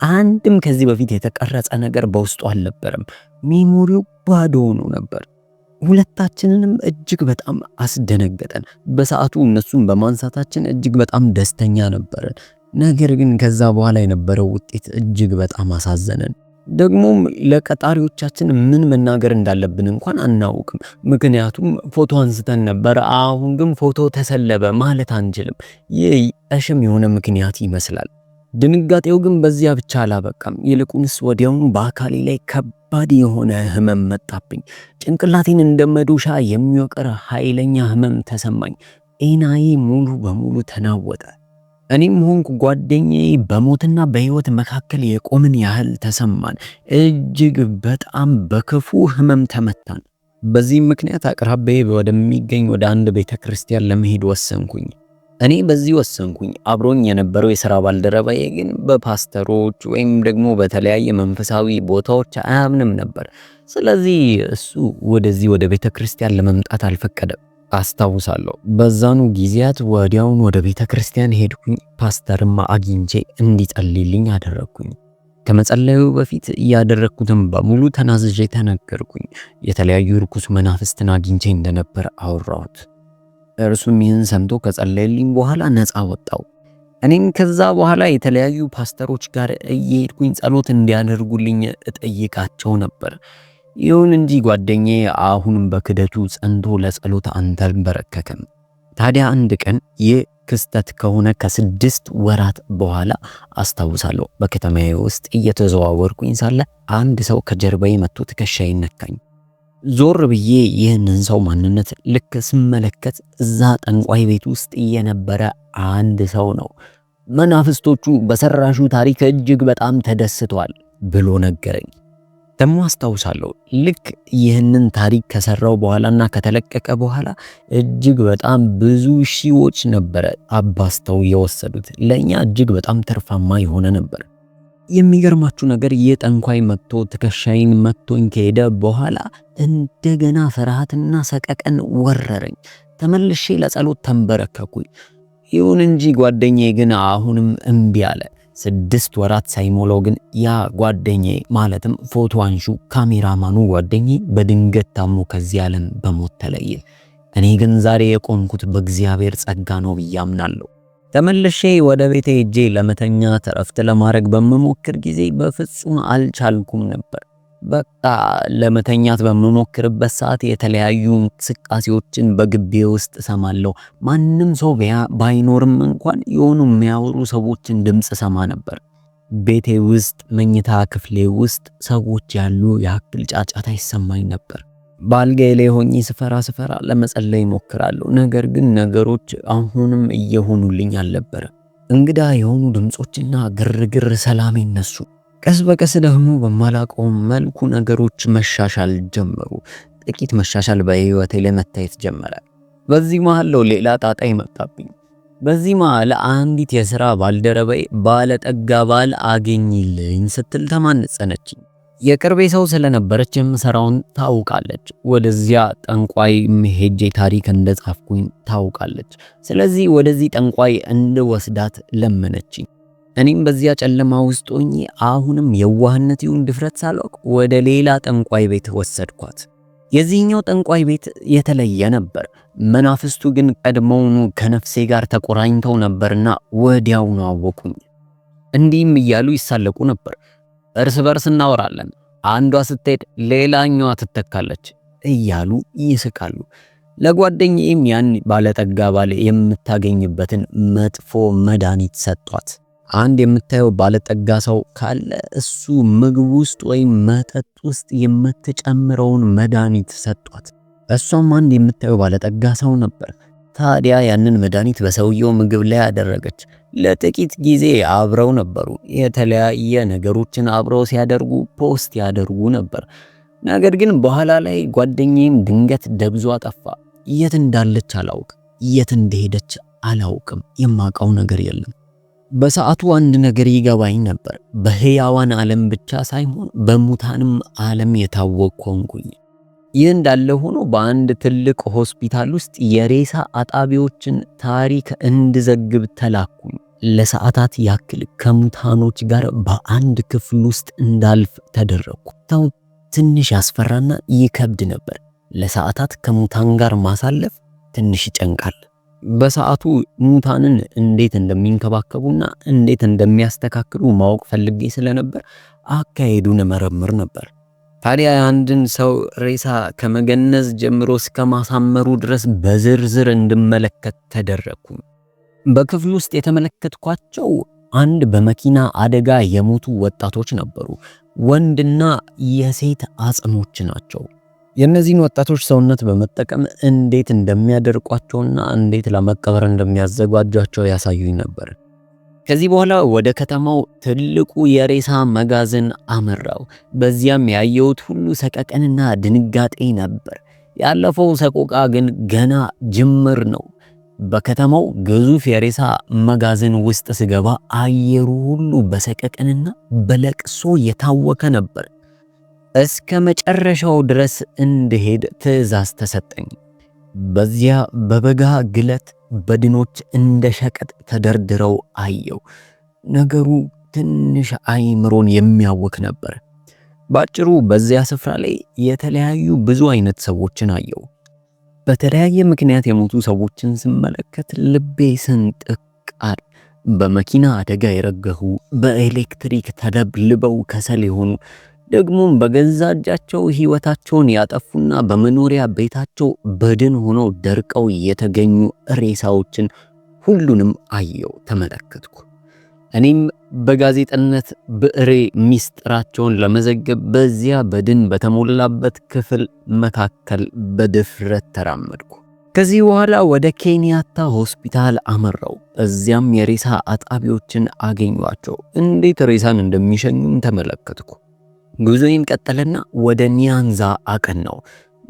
አንድም ከዚህ በፊት የተቀረጸ ነገር በውስጡ አልነበረም። ሜሞሪው ባዶ ሆኖ ነበር። ሁለታችንንም እጅግ በጣም አስደነገጠን። በሰዓቱ እነሱን በማንሳታችን እጅግ በጣም ደስተኛ ነበረን። ነገር ግን ከዛ በኋላ የነበረው ውጤት እጅግ በጣም አሳዘነን። ደግሞም ለቀጣሪዎቻችን ምን መናገር እንዳለብን እንኳን አናውቅም። ምክንያቱም ፎቶ አንስተን ነበር፣ አሁን ግን ፎቶ ተሰለበ ማለት አንችልም። ይህ እሽም የሆነ ምክንያት ይመስላል። ድንጋጤው ግን በዚያ ብቻ አላበቃም። ይልቁንስ ወዲያውኑ በአካሌ ላይ ከባድ የሆነ ህመም መጣብኝ። ጭንቅላቴን እንደ መዶሻ የሚወቅር ኃይለኛ ህመም ተሰማኝ። ጤናዬ ሙሉ በሙሉ ተናወጠ። እኔም ሆንኩ ጓደኛዬ በሞትና በህይወት መካከል የቆምን ያህል ተሰማን። እጅግ በጣም በክፉ ህመም ተመታን። በዚህም ምክንያት አቅራቢያዬ ወደሚገኝ ወደ አንድ ቤተክርስቲያን ለመሄድ ወሰንኩኝ። እኔ በዚህ ወሰንኩኝ። አብሮኝ የነበረው የሥራ ባልደረባዬ ግን በፓስተሮች ወይም ደግሞ በተለያየ መንፈሳዊ ቦታዎች አያምንም ነበር። ስለዚህ እሱ ወደዚህ ወደ ቤተክርስቲያን ለመምጣት አልፈቀደም። አስታውሳለሁ በዛኑ ጊዜያት ወዲያውን ወደ ቤተክርስቲያን ሄድኩኝ። ፓስተርማ አግኝቼ እንዲጸልይልኝ አደረግኩኝ። ከመጸለዩ በፊት ያደረግኩትን በሙሉ ተናዝዤ ተነገርኩኝ። የተለያዩ ርኩስ መናፍስትን አግኝቼ እንደነበር አወራሁት። እርሱም ይህን ሰምቶ ከጸለየልኝ በኋላ ነፃ ወጣው። እኔም ከዛ በኋላ የተለያዩ ፓስተሮች ጋር እየሄድኩኝ ጸሎት እንዲያደርጉልኝ እጠይቃቸው ነበር። ይሁን እንጂ ጓደኛዬ አሁንም በክደቱ ጸንቶ ለጸሎት አልተንበረከከም። ታዲያ አንድ ቀን ይህ ክስተት ከሆነ ከ6 ወራት በኋላ አስታውሳለሁ፣ በከተማዬ ውስጥ እየተዘዋወርኩኝ ሳለ አንድ ሰው ከጀርባዬ መጥቶ ትከሻዬን ነካኝ። ዞር ብዬ ይህንን ሰው ማንነት ልክ ስመለከት እዛ ጠንቋይ ቤት ውስጥ የነበረ አንድ ሰው ነው። መናፍስቶቹ በሰራሹ ታሪክ እጅግ በጣም ተደስተዋል ብሎ ነገረኝ። ደግሞ አስታውሳለሁ ልክ ይህንን ታሪክ ከሰራው በኋላና ከተለቀቀ በኋላ እጅግ በጣም ብዙ ሺዎች ነበረ አባስተው የወሰዱት። ለኛ እጅግ በጣም ትርፋማ የሆነ ነበር። የሚገርማችሁ ነገር የጠንቋይ መጥቶ ትከሻይን መጥቶኝ ከሄደ በኋላ እንደገና ፍርሃትና ሰቀቀን ወረረኝ። ተመልሼ ለጸሎት ተንበረከኩኝ። ይሁን እንጂ ጓደኛዬ ግን አሁንም እምቢ አለ። 6 ወራት ሳይሞላው ግን ያ ጓደኛዬ ማለትም ፎቶ አንሹ ካሜራማኑ ጓደኛዬ በድንገት ታሞ ከዚህ ዓለም በሞት ተለየ። እኔ ግን ዛሬ የቆምኩት በእግዚአብሔር ጸጋ ነው ብዬ አምናለሁ። ተመልሼ ወደ ቤቴ ሄጄ ለመተኛት እረፍት ለማድረግ በመሞክር ጊዜ በፍጹም አልቻልኩም ነበር። በቃ ለመተኛት በምሞክርበት ሰዓት የተለያዩ እንቅስቃሴዎችን በግቢ ውስጥ ሰማለሁ። ማንም ሰው ባይኖርም እንኳን የሆኑ የሚያወሩ ሰዎችን ድምጽ ሰማ ነበር። ቤቴ ውስጥ መኝታ ክፍሌ ውስጥ ሰዎች ያሉ ያክል ጫጫታ ይሰማኝ ነበር። ባልጋዬ ላይ ሆኜ ስፈራ ለመጸለይ ሞክራለሁ። ነገር ግን ነገሮች አሁንም እየሆኑልኝ አልነበረ። እንግዳ የሆኑ ድምጾችና ግርግር ሰላም ይነሱ። ቀስ በቀስ ደግሞ በማላውቀው መልኩ ነገሮች መሻሻል ጀመሩ። ጥቂት መሻሻል በህይወቴ ላይ መታየት ጀመረ። በዚህ መሃል ነው ሌላ ጣጣ ይመጣብኝ። በዚህ መሃል አንዲት የሥራ ባልደረባዬ ባለጠጋ ባል አገኝልኝ ስትል ተማነጸነችኝ። የቅርቤ ሰው ስለነበረች የምሰራውን ታውቃለች። ወደዚያ ጠንቋይ ሄጄ ታሪክ እንደጻፍኩኝ ታውቃለች። ስለዚህ ወደዚህ ጠንቋይ እንድወስዳት ለመነችኝ። እኔም በዚያ ጨለማ ውስጥ ሆኜ አሁንም የዋህነት ይሁን ድፍረት ሳላውቅ ወደ ሌላ ጠንቋይ ቤት ወሰድኳት። የዚህኛው ጠንቋይ ቤት የተለየ ነበር። መናፍስቱ ግን ቀድሞውኑ ከነፍሴ ጋር ተቆራኝተው ነበርና ወዲያውኑ አወቁኝ። እንዲህም እያሉ ይሳለቁ ነበር። እርስ በርስ እናወራለን፣ አንዷ ስትሄድ ሌላኛዋ ትተካለች እያሉ ይስቃሉ። ለጓደኛዬም ያን ባለጠጋ ባል የምታገኝበትን መጥፎ መድኃኒት ሰጧት። አንድ የምታየው ባለጠጋ ሰው ካለ እሱ ምግብ ውስጥ ወይም መጠጥ ውስጥ የምትጨምረውን መድኃኒት ሰጧት። እሷም አንድ የምታየው ባለጠጋ ሰው ነበር። ታዲያ ያንን መድኃኒት በሰውየው ምግብ ላይ አደረገች። ለጥቂት ጊዜ አብረው ነበሩ። የተለያየ ነገሮችን አብረው ሲያደርጉ ፖስት ያደርጉ ነበር። ነገር ግን በኋላ ላይ ጓደኛዬም ድንገት ደብዟ ጠፋ። የት እንዳለች አላውቅም፣ የት እንደሄደች አላውቅም። የማውቀው ነገር የለም። በሰዓቱ አንድ ነገር ይገባኝ ነበር። በህያዋን ዓለም ብቻ ሳይሆን በሙታንም ዓለም የታወቅኩ ሆንኩኝ። ይህ እንዳለ ሆኖ በአንድ ትልቅ ሆስፒታል ውስጥ የሬሳ አጣቢዎችን ታሪክ እንድዘግብ ተላኩኝ። ለሰዓታት ያክል ከሙታኖች ጋር በአንድ ክፍል ውስጥ እንዳልፍ ተደረግኩ። ታው ትንሽ ያስፈራና ይከብድ ነበር። ለሰዓታት ከሙታን ጋር ማሳለፍ ትንሽ ይጨንቃል። በሰዓቱ ሙታንን እንዴት እንደሚንከባከቡና እንዴት እንደሚያስተካክሉ ማወቅ ፈልጌ ስለነበር አካሄዱን መረምር ነበር። ታዲያ አንድን ሰው ሬሳ ከመገነዝ ጀምሮ እስከ ማሳመሩ ድረስ በዝርዝር እንድመለከት ተደረግኩ። በክፍሉ ውስጥ የተመለከትኳቸው አንድ በመኪና አደጋ የሞቱ ወጣቶች ነበሩ። ወንድና የሴት አጽሞች ናቸው። የእነዚህን ወጣቶች ሰውነት በመጠቀም እንዴት እንደሚያደርቋቸውና እንዴት ለመቀበር እንደሚያዘጋጇቸው ያሳዩኝ ነበር። ከዚህ በኋላ ወደ ከተማው ትልቁ የሬሳ መጋዘን አመራው። በዚያም ያየሁት ሁሉ ሰቀቀንና ድንጋጤ ነበር። ያለፈው ሰቆቃ ግን ገና ጅምር ነው። በከተማው ግዙፍ የሬሳ መጋዘን ውስጥ ስገባ አየሩ ሁሉ በሰቀቀንና በለቅሶ የታወከ ነበር። እስከ መጨረሻው ድረስ እንድሄድ ትዕዛዝ ተሰጠኝ። በዚያ በበጋ ግለት በድኖች እንደ ሸቀጥ ተደርድረው አየው። ነገሩ ትንሽ አይምሮን የሚያውክ ነበር። ባጭሩ በዚያ ስፍራ ላይ የተለያዩ ብዙ አይነት ሰዎችን አየው። በተለያየ ምክንያት የሞቱ ሰዎችን ስመለከት ልቤ ስንጥቅ አለ። በመኪና አደጋ የረገፉ፣ በኤሌክትሪክ ተደብልበው ከሰል የሆኑ፣ ደግሞም በገዛ እጃቸው ህይወታቸውን ያጠፉና በመኖሪያ ቤታቸው በድን ሆነው ደርቀው የተገኙ ሬሳዎችን ሁሉንም አየው፣ ተመለከትኩ። እኔም በጋዜጠነት ብዕሬ ሚስጥራቸውን ለመዘገብ በዚያ በድን በተሞላበት ክፍል መካከል በድፍረት ተራመድኩ። ከዚህ በኋላ ወደ ኬንያታ ሆስፒታል አመራው። እዚያም የሬሳ አጣቢዎችን አገኟቸው። እንዴት ሬሳን እንደሚሸኙም ተመለከትኩ። ጉዞዬን ቀጠለና ወደ ኒያንዛ አቀናው።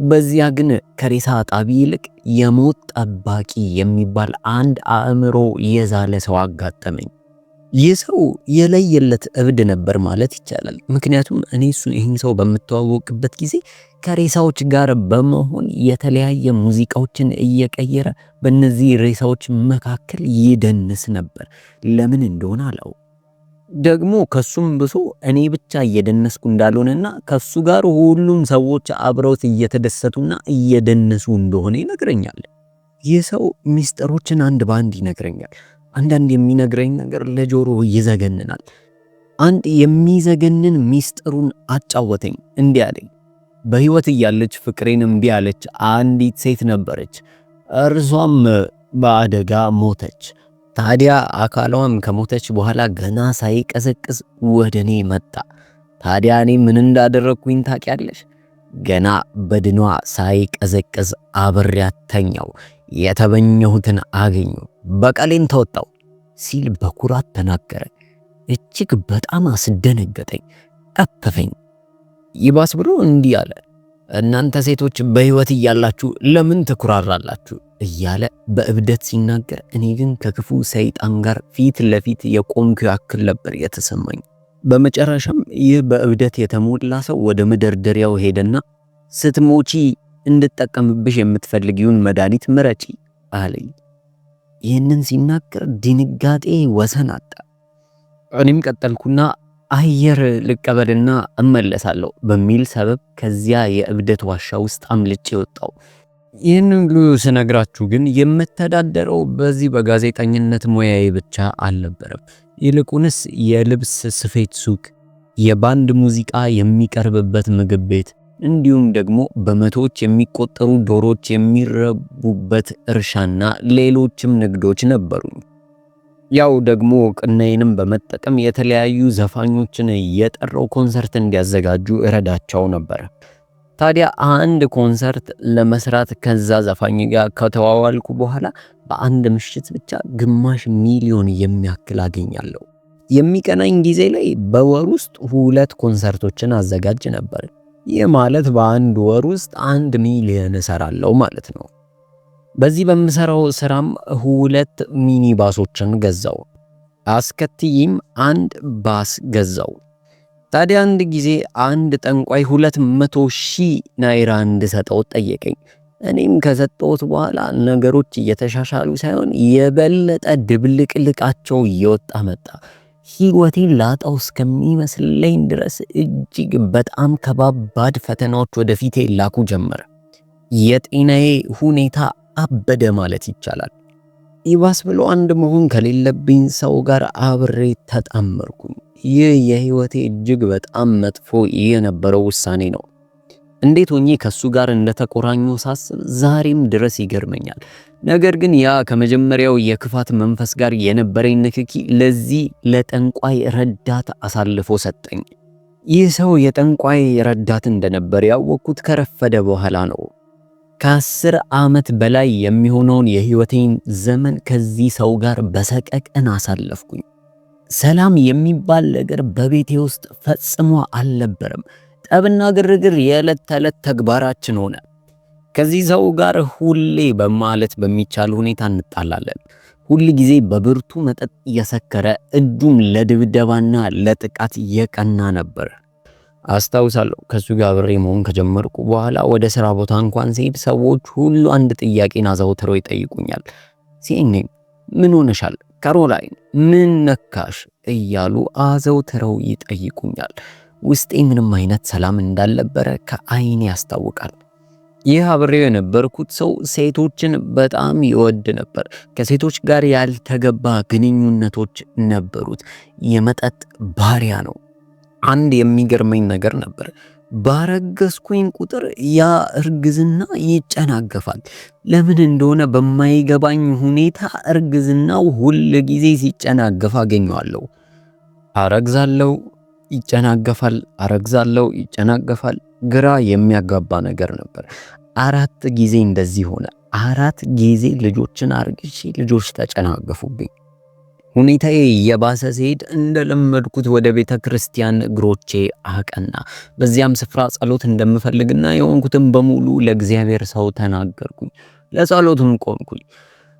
በዚያ ግን ከሬሳ አጣቢ ይልቅ የሞት ጠባቂ የሚባል አንድ አእምሮ የዛለ ሰው አጋጠመኝ። ይህ ሰው የለየለት እብድ ነበር ማለት ይቻላል። ምክንያቱም እኔ ይህን ሰው በምተዋወቅበት ጊዜ ከሬሳዎች ጋር በመሆን የተለያየ ሙዚቃዎችን እየቀየረ በእነዚህ ሬሳዎች መካከል ይደንስ ነበር። ለምን እንደሆነ አላውቅም። ደግሞ ከሱም ብሶ እኔ ብቻ እየደነስኩ እንዳልሆነና ከሱ ጋር ሁሉም ሰዎች አብረውት እየተደሰቱና እየደነሱ እንደሆነ ይነግረኛል። ይህ ሰው ሚስጥሮችን አንድ ባንድ ይነግረኛል። አንዳንድ የሚነግረኝ ነገር ለጆሮ ይዘገንናል። አንድ የሚዘገንን ሚስጥሩን አጫወተኝ። እንዲህ አለኝ። በህይወት እያለች ፍቅሬን እምቢ ያለች አንዲት ሴት ነበረች። እርሷም በአደጋ ሞተች። ታዲያ አካሏም ከሞተች በኋላ ገና ሳይቀዘቅዝ ወደኔ መጣ። ታዲያ እኔ ምን እንዳደረግኩኝ ታውቂያለሽ? ገና በድኗ ሳይቀዘቅዝ አብሬያት ተኛው። የተመኘሁትን አገኘሁ፣ በቀሌን ተወጣው ሲል በኩራት ተናገረ። እጅግ በጣም አስደነገጠኝ፣ ቀፈፈኝ። ይባስ ብሎ እንዲህ አለ፣ እናንተ ሴቶች በህይወት እያላችሁ ለምን ትኩራራላችሁ? እያለ በእብደት ሲናገር፣ እኔ ግን ከክፉ ሰይጣን ጋር ፊት ለፊት የቆምኩ ያክል ነበር የተሰማኝ። በመጨረሻም ይህ በእብደት የተሞላ ሰው ወደ መደርደሪያው ሄደና ስትሞቺ እንድጠቀምብሽ የምትፈልጊውን መድኃኒት ምረጪ አለኝ። ይህንን ሲናገር ድንጋጤ ወሰን አጣ። እኔም ቀጠልኩና አየር ልቀበልና እመለሳለሁ በሚል ሰበብ ከዚያ የእብደት ዋሻ ውስጥ አምልጬ ወጣው። ይህን ሁሉ ስነግራችሁ ግን የምተዳደረው በዚህ በጋዜጠኝነት ሙያዬ ብቻ አልነበረም። ይልቁንስ የልብስ ስፌት ሱቅ፣ የባንድ ሙዚቃ የሚቀርብበት ምግብ ቤት እንዲሁም ደግሞ በመቶዎች የሚቆጠሩ ዶሮች የሚረቡበት እርሻና ሌሎችም ንግዶች ነበሩኝ። ያው ደግሞ ቅናዬንም በመጠቀም የተለያዩ ዘፋኞችን የጠራው ኮንሰርት እንዲያዘጋጁ እረዳቸው ነበር። ታዲያ አንድ ኮንሰርት ለመስራት ከዛ ዘፋኝ ጋር ከተዋዋልኩ በኋላ በአንድ ምሽት ብቻ ግማሽ ሚሊዮን የሚያክል አገኛለሁ። የሚቀናኝ ጊዜ ላይ በወር ውስጥ 2 ኮንሰርቶችን አዘጋጅ ነበር። ይህ ማለት በአንድ ወር ውስጥ 1 ሚሊዮን እሰራለሁ ማለት ነው። በዚህ በምሰራው ስራም 2 ሚኒባሶችን ገዛው። አስከትዬም 1 ባስ ገዛው። ታዲያ አንድ ጊዜ አንድ ጠንቋይ 200,000 ናይራ እንድሰጠው ጠየቀኝ። እኔም ከሰጠሁት በኋላ ነገሮች እየተሻሻሉ ሳይሆን የበለጠ ድብልቅልቃቸው እየወጣ መጣ። ሕይወቴን ላጣው እስከሚመስለኝ ድረስ እጅግ በጣም ከባባድ ፈተናዎች ወደፊቴ ላኩ ጀመረ። የጤናዬ ሁኔታ አበደ ማለት ይቻላል። ይባስ ብሎ አንድ መሆን ከሌለብኝ ሰው ጋር አብሬ ተጣመርኩኝ። ይህ የህይወቴ እጅግ በጣም መጥፎ የነበረው ውሳኔ ነው። እንዴት ሆኜ ከሱ ጋር እንደተቆራኘው ሳስብ ዛሬም ድረስ ይገርመኛል። ነገር ግን ያ ከመጀመሪያው የክፋት መንፈስ ጋር የነበረኝ ንክኪ ለዚህ ለጠንቋይ ረዳት አሳልፎ ሰጠኝ። ይህ ሰው የጠንቋይ ረዳት እንደነበር ያወቅኩት ከረፈደ በኋላ ነው። ከ10 ዓመት በላይ የሚሆነውን የህይወቴን ዘመን ከዚህ ሰው ጋር በሰቀቀን አሳለፍኩኝ። ሰላም የሚባል ነገር በቤቴ ውስጥ ፈጽሞ አልነበረም። ጠብና ግርግር የዕለት ተዕለት ተግባራችን ሆነ። ከዚህ ሰው ጋር ሁሌ በማለት በሚቻል ሁኔታ እንጣላለን። ሁል ጊዜ በብርቱ መጠጥ እየሰከረ እጁም ለድብደባና ለጥቃት እየቀና ነበር። አስታውሳለሁ ከሱ ጋር አብሬ መሆን ከጀመርኩ በኋላ ወደ ስራ ቦታ እንኳን ሲሄድ ሰዎች ሁሉ አንድ ጥያቄን አዘውትረው ይጠይቁኛል። ሲኤንኤን ምን ሆነሻል? ካሮላይን ምን ነካሽ? እያሉ አዘውትረው ይጠይቁኛል። ውስጤ ምንም አይነት ሰላም እንዳልነበረ ከአይኔ ያስታውቃል። ይህ አብሬው የነበርኩት ሰው ሴቶችን በጣም ይወድ ነበር። ከሴቶች ጋር ያልተገባ ግንኙነቶች ነበሩት። የመጠጥ ባሪያ ነው። አንድ የሚገርመኝ ነገር ነበር። ባረገዝኩኝ ቁጥር ያ እርግዝና ይጨናገፋል። ለምን እንደሆነ በማይገባኝ ሁኔታ እርግዝናው ሁል ጊዜ ሲጨናገፍ አገኘዋለሁ። አረግዛለሁ፣ ይጨናገፋል፣ አረግዛለሁ፣ ይጨናገፋል። ግራ የሚያጋባ ነገር ነበር። 4 ጊዜ እንደዚህ ሆነ። 4 ጊዜ ልጆችን አርግዤ ልጆች ተጨናገፉብኝ። ሁኔታዬ የባሰ ሲሄድ እንደለመድኩት ወደ ቤተ ክርስቲያን እግሮቼ አቀና። በዚያም ስፍራ ጸሎት እንደምፈልግና የሆንኩትን በሙሉ ለእግዚአብሔር ሰው ተናገርኩኝ። ለጸሎቱም ቆምኩኝ።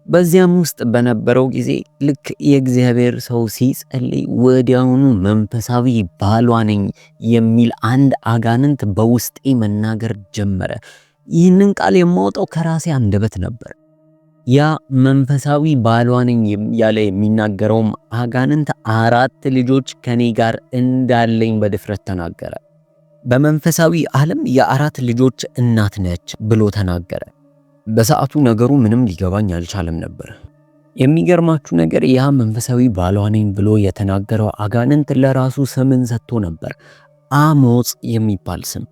በዚያም ውስጥ በነበረው ጊዜ ልክ የእግዚአብሔር ሰው ሲጸልይ ወዲያውኑ መንፈሳዊ ባሏ ነኝ የሚል አንድ አጋንንት በውስጤ መናገር ጀመረ። ይህንን ቃል የማወጣው ከራሴ አንደበት ነበር። ያ መንፈሳዊ ባሏ ነኝ ያለ የሚናገረውም አጋንንት 4 ልጆች ከኔ ጋር እንዳለኝ በድፍረት ተናገረ። በመንፈሳዊ ዓለም የ4 ልጆች እናት ነች ብሎ ተናገረ። በሰዓቱ ነገሩ ምንም ሊገባኝ አልቻለም ነበር። የሚገርማችሁ ነገር ያ መንፈሳዊ ባሏ ነኝ ብሎ የተናገረው አጋንንት ለራሱ ስምን ሰጥቶ ነበር፣ አሞጽ የሚባል ስም።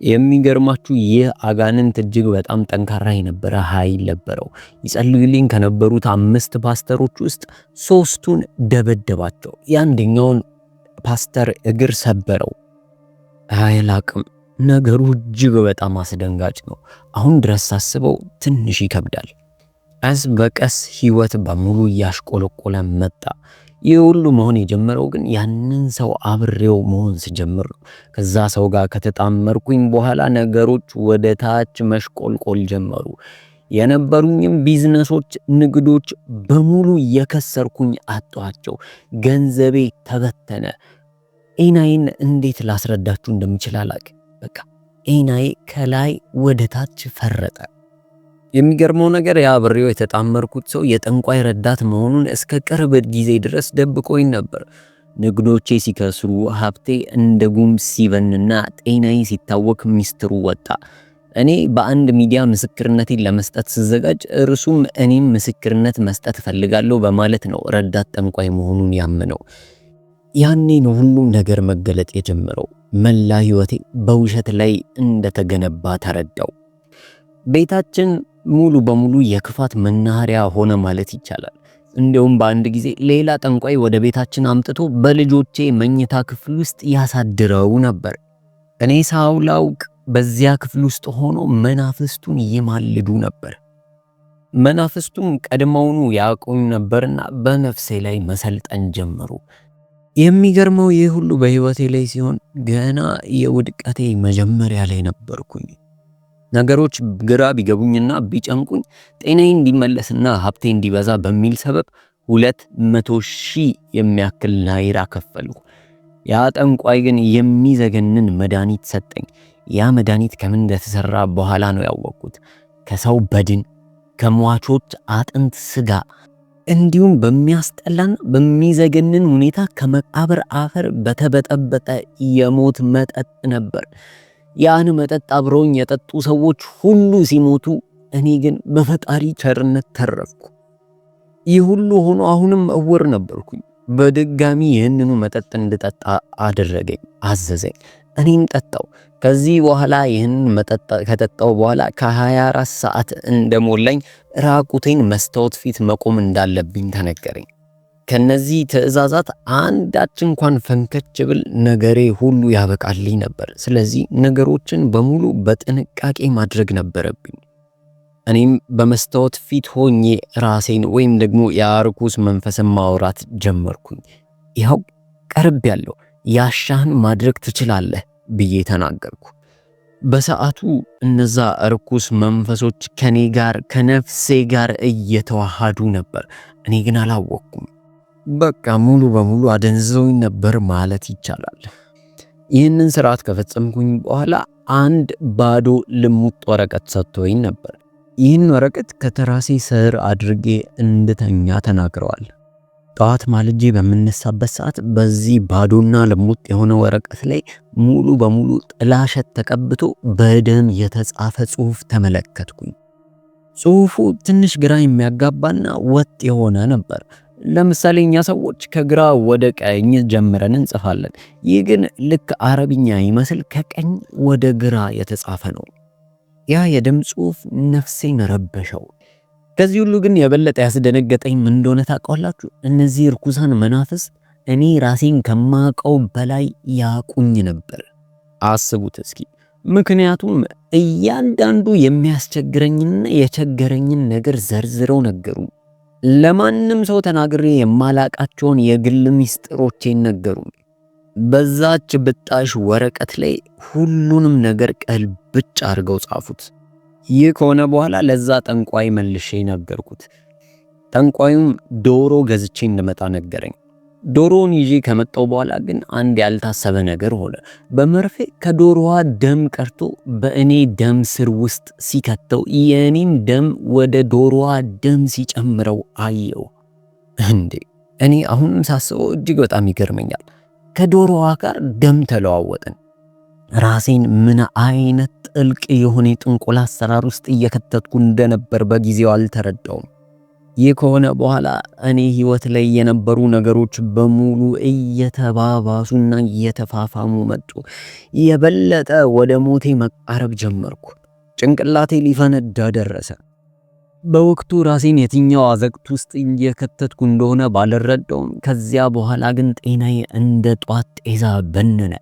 የሚገርማችሁ ይህ አጋንንት እጅግ በጣም ጠንካራ የነበረ ኃይል ነበረው። ይጸልዩልኝ ከነበሩት 5 ፓስተሮች ውስጥ 3ቱን ደበደባቸው። የአንደኛውን ፓስተር እግር ሰበረው። አይላቅም። ነገሩ እጅግ በጣም አስደንጋጭ ነው። አሁን ድረስ ሳስበው ትንሽ ይከብዳል። ቀስ በቀስ ህይወት በሙሉ እያሽቆለቆለ መጣ። ይህ ሁሉ መሆን የጀመረው ግን ያንን ሰው አብሬው መሆን ስጀምር ነው። ከዛ ሰው ጋር ከተጣመርኩኝ በኋላ ነገሮች ወደ ታች መሽቆልቆል ጀመሩ። የነበሩኝም ቢዝነሶች፣ ንግዶች በሙሉ የከሰርኩኝ አጣኋቸው። ገንዘቤ ተበተነ። ጤናዬን እንዴት ላስረዳችሁ እንደምችል አላውቅም። በቃ ጤናዬ ከላይ ወደ ታች ፈረጠ። የሚገርመው ነገር ያ አብሬው የተጣመርኩት ሰው የጠንቋይ ረዳት መሆኑን እስከ ቅርብ ጊዜ ድረስ ደብቆኝ ነበር። ንግዶቼ ሲከስሩ፣ ሀብቴ እንደ ጉም ሲበንና ጤናዬ ሲታወክ ሚስጥሩ ወጣ። እኔ በአንድ ሚዲያ ምስክርነቴን ለመስጠት ስዘጋጅ እርሱም እኔም ምስክርነት መስጠት እፈልጋለሁ በማለት ነው ረዳት ጠንቋይ መሆኑን ያመነው። ያኔ ነው ሁሉም ነገር መገለጥ የጀመረው። መላ ህይወቴ በውሸት ላይ እንደተገነባ ተረዳው። ቤታችን ሙሉ በሙሉ የክፋት መናኸሪያ ሆነ ማለት ይቻላል። እንዲሁም በአንድ ጊዜ ሌላ ጠንቋይ ወደ ቤታችን አምጥቶ በልጆቼ መኝታ ክፍል ውስጥ ያሳድረው ነበር። እኔ ሳላውቅ በዚያ ክፍል ውስጥ ሆኖ መናፍስቱን ይማልዱ ነበር። መናፍስቱም ቀድመውኑ ያውቁኝ ነበርና በነፍሴ ላይ መሰልጠን ጀመሩ። የሚገርመው ይህ ሁሉ በህይወቴ ላይ ሲሆን ገና የውድቀቴ መጀመሪያ ላይ ነበርኩኝ። ነገሮች ግራ ቢገቡኝና ቢጨንቁኝ ጤናዬ እንዲመለስና ሀብቴ እንዲበዛ በሚል ሰበብ 200,000 የሚያክል ናይራ ከፈልኩ። ያ ጠንቋይ ግን የሚዘገንን መድኃኒት ሰጠኝ። ያ መድኃኒት ከምን እንደተሰራ በኋላ ነው ያወቅኩት። ከሰው በድን፣ ከሟቾች አጥንት ስጋ እንዲሁም በሚያስጠላና በሚዘገንን ሁኔታ ከመቃብር አፈር በተበጠበጠ የሞት መጠጥ ነበር። ያን መጠጥ አብረውኝ የጠጡ ሰዎች ሁሉ ሲሞቱ፣ እኔ ግን በፈጣሪ ቸርነት ተረፍኩ። ይህ ሁሉ ሆኖ አሁንም እውር ነበርኩኝ። በድጋሚ ይህንኑ መጠጥ እንድጠጣ አደረገኝ፣ አዘዘኝ። እኔም ጠጣው። ከዚህ በኋላ ይህንን መጠጥ ከጠጣው በኋላ ከ24 ሰዓት እንደሞላኝ ራቁቴን መስታወት ፊት መቆም እንዳለብኝ ተነገረኝ። ከነዚህ ትዕዛዛት አንዳች እንኳን ፈንከች ብል ነገሬ ሁሉ ያበቃልኝ ነበር። ስለዚህ ነገሮችን በሙሉ በጥንቃቄ ማድረግ ነበረብኝ። እኔም በመስታወት ፊት ሆኜ ራሴን ወይም ደግሞ የአርኩስ መንፈስን ማውራት ጀመርኩኝ። ያው ቀርብ ያለው ያሻህን ማድረግ ትችላለህ ብዬ ተናገርኩ። በሰዓቱ እነዛ እርኩስ መንፈሶች ከኔ ጋር ከነፍሴ ጋር እየተዋሃዱ ነበር። እኔ ግን አላወቅኩም። በቃ ሙሉ በሙሉ አደንዝዘውኝ ነበር ማለት ይቻላል። ይህንን ስርዓት ከፈጸምኩኝ በኋላ አንድ ባዶ ልሙጥ ወረቀት ሰጥቶኝ ነበር። ይህን ወረቀት ከተራሴ ስር አድርጌ እንድተኛ ተናግረዋል። ጠዋት ማልጄ በምነሳበት ሰዓት በዚህ ባዶና ልሙጥ የሆነ ወረቀት ላይ ሙሉ በሙሉ ጥላሸት ተቀብቶ በደም የተጻፈ ጽሑፍ ተመለከትኩኝ። ጽሑፉ ትንሽ ግራ የሚያጋባና ወጥ የሆነ ነበር። ለምሳሌ እኛ ሰዎች ከግራ ወደ ቀኝ ጀምረን እንጽፋለን። ይህ ግን ልክ አረብኛ ይመስል ከቀኝ ወደ ግራ የተጻፈ ነው። ያ የደም ጽሑፍ ነፍሴን ረበሸው። ከዚህ ሁሉ ግን የበለጠ ያስደነገጠኝ ምን እንደሆነ ታውቃላችሁ? እነዚህ ርኩሳን መናፍስ እኔ ራሴን ከማውቀው በላይ ያቁኝ ነበር። አስቡት እስኪ። ምክንያቱም እያንዳንዱ የሚያስቸግረኝና የቸገረኝን ነገር ዘርዝረው ነገሩ። ለማንም ሰው ተናግሬ የማላቃቸውን የግል ሚስጥሮቼን ነገሩ። በዛች ብጣሽ ወረቀት ላይ ሁሉንም ነገር ቀልብጭ አድርገው ጻፉት። ይህ ከሆነ በኋላ ለዛ ጠንቋይ መልሼ ነገርኩት። ጠንቋዩም ዶሮ ገዝቼ እንደመጣ ነገረኝ። ዶሮውን ይዤ ከመጣው በኋላ ግን አንድ ያልታሰበ ነገር ሆነ። በመርፌ ከዶሮዋ ደም ቀርቶ በእኔ ደም ስር ውስጥ ሲከተው የእኔን ደም ወደ ዶሮዋ ደም ሲጨምረው አየው። እንዴ! እኔ አሁንም ሳስበው እጅግ በጣም ይገርመኛል። ከዶሮዋ ጋር ደም ተለዋወጥን። ራሴን ምን አይነት ጥልቅ የሆነ ጥንቆላ አሰራር ውስጥ እየከተትኩ እንደነበር በጊዜው አልተረዳውም። ይህ ከሆነ በኋላ እኔ ህይወት ላይ የነበሩ ነገሮች በሙሉ እየተባባሱና እየተፋፋሙ መጡ። የበለጠ ወደ ሞቴ መቃረብ ጀመርኩ። ጭንቅላቴ ሊፈነዳ ደረሰ። በወቅቱ ራሴን የትኛው አዘቅት ውስጥ እየከተትኩ እንደሆነ ባልረዳውም ከዚያ በኋላ ግን ጤናዬ እንደ ጧት ጤዛ በነነ።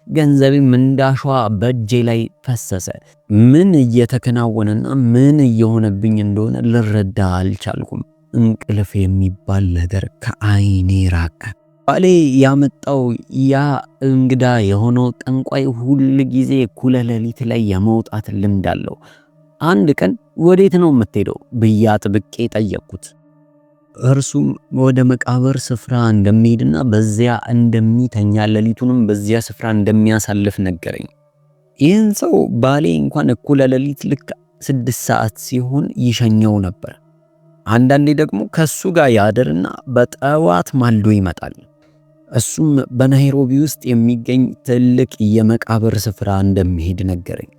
ገንዘቤም እንዳሸዋ በእጄ ላይ ፈሰሰ። ምን እየተከናወነና ምን እየሆነብኝ እንደሆነ ልረዳ አልቻልኩም። እንቅልፍ የሚባል ነገር ከአይኔ ራቀ። ባሌ ያመጣው ያ እንግዳ የሆነው ጠንቋይ ሁል ጊዜ እኩለ ሌሊት ላይ የመውጣት ልምድ አለው። አንድ ቀን ወዴት ነው የምትሄደው ብዬ አጥብቄ ጠየቅኩት። እርሱም ወደ መቃብር ስፍራ እንደሚሄድና በዚያ እንደሚተኛ ሌሊቱንም በዚያ ስፍራ እንደሚያሳልፍ ነገረኝ። ይህን ሰው ባሌ እንኳን እኩለ ሌሊት ልክ 6 ሰዓት ሲሆን ይሸኘው ነበር። አንዳንዴ ደግሞ ከሱ ጋር ያድርና በጠዋት ማልዶ ይመጣል። እሱም በናይሮቢ ውስጥ የሚገኝ ትልቅ የመቃብር ስፍራ እንደሚሄድ ነገረኝ።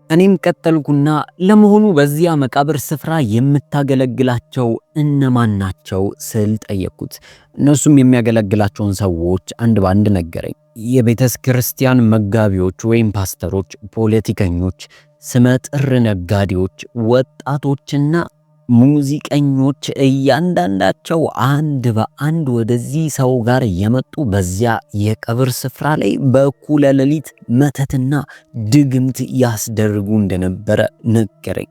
እኔም ቀጠልኩና ለመሆኑ በዚያ መቃብር ስፍራ የምታገለግላቸው እነማን ናቸው ስል ጠየቅኩት። እነሱም የሚያገለግላቸውን ሰዎች አንድ ባንድ ነገረኝ። የቤተ ክርስቲያን መጋቢዎች ወይም ፓስተሮች፣ ፖለቲከኞች፣ ስመጥር ነጋዴዎች፣ ወጣቶችና ሙዚቀኞች እያንዳንዳቸው አንድ በአንድ ወደዚህ ሰው ጋር የመጡ በዚያ የቀብር ስፍራ ላይ በእኩለ ሌሊት መተትና ድግምት ያስደርጉ እንደነበረ ነገረኝ።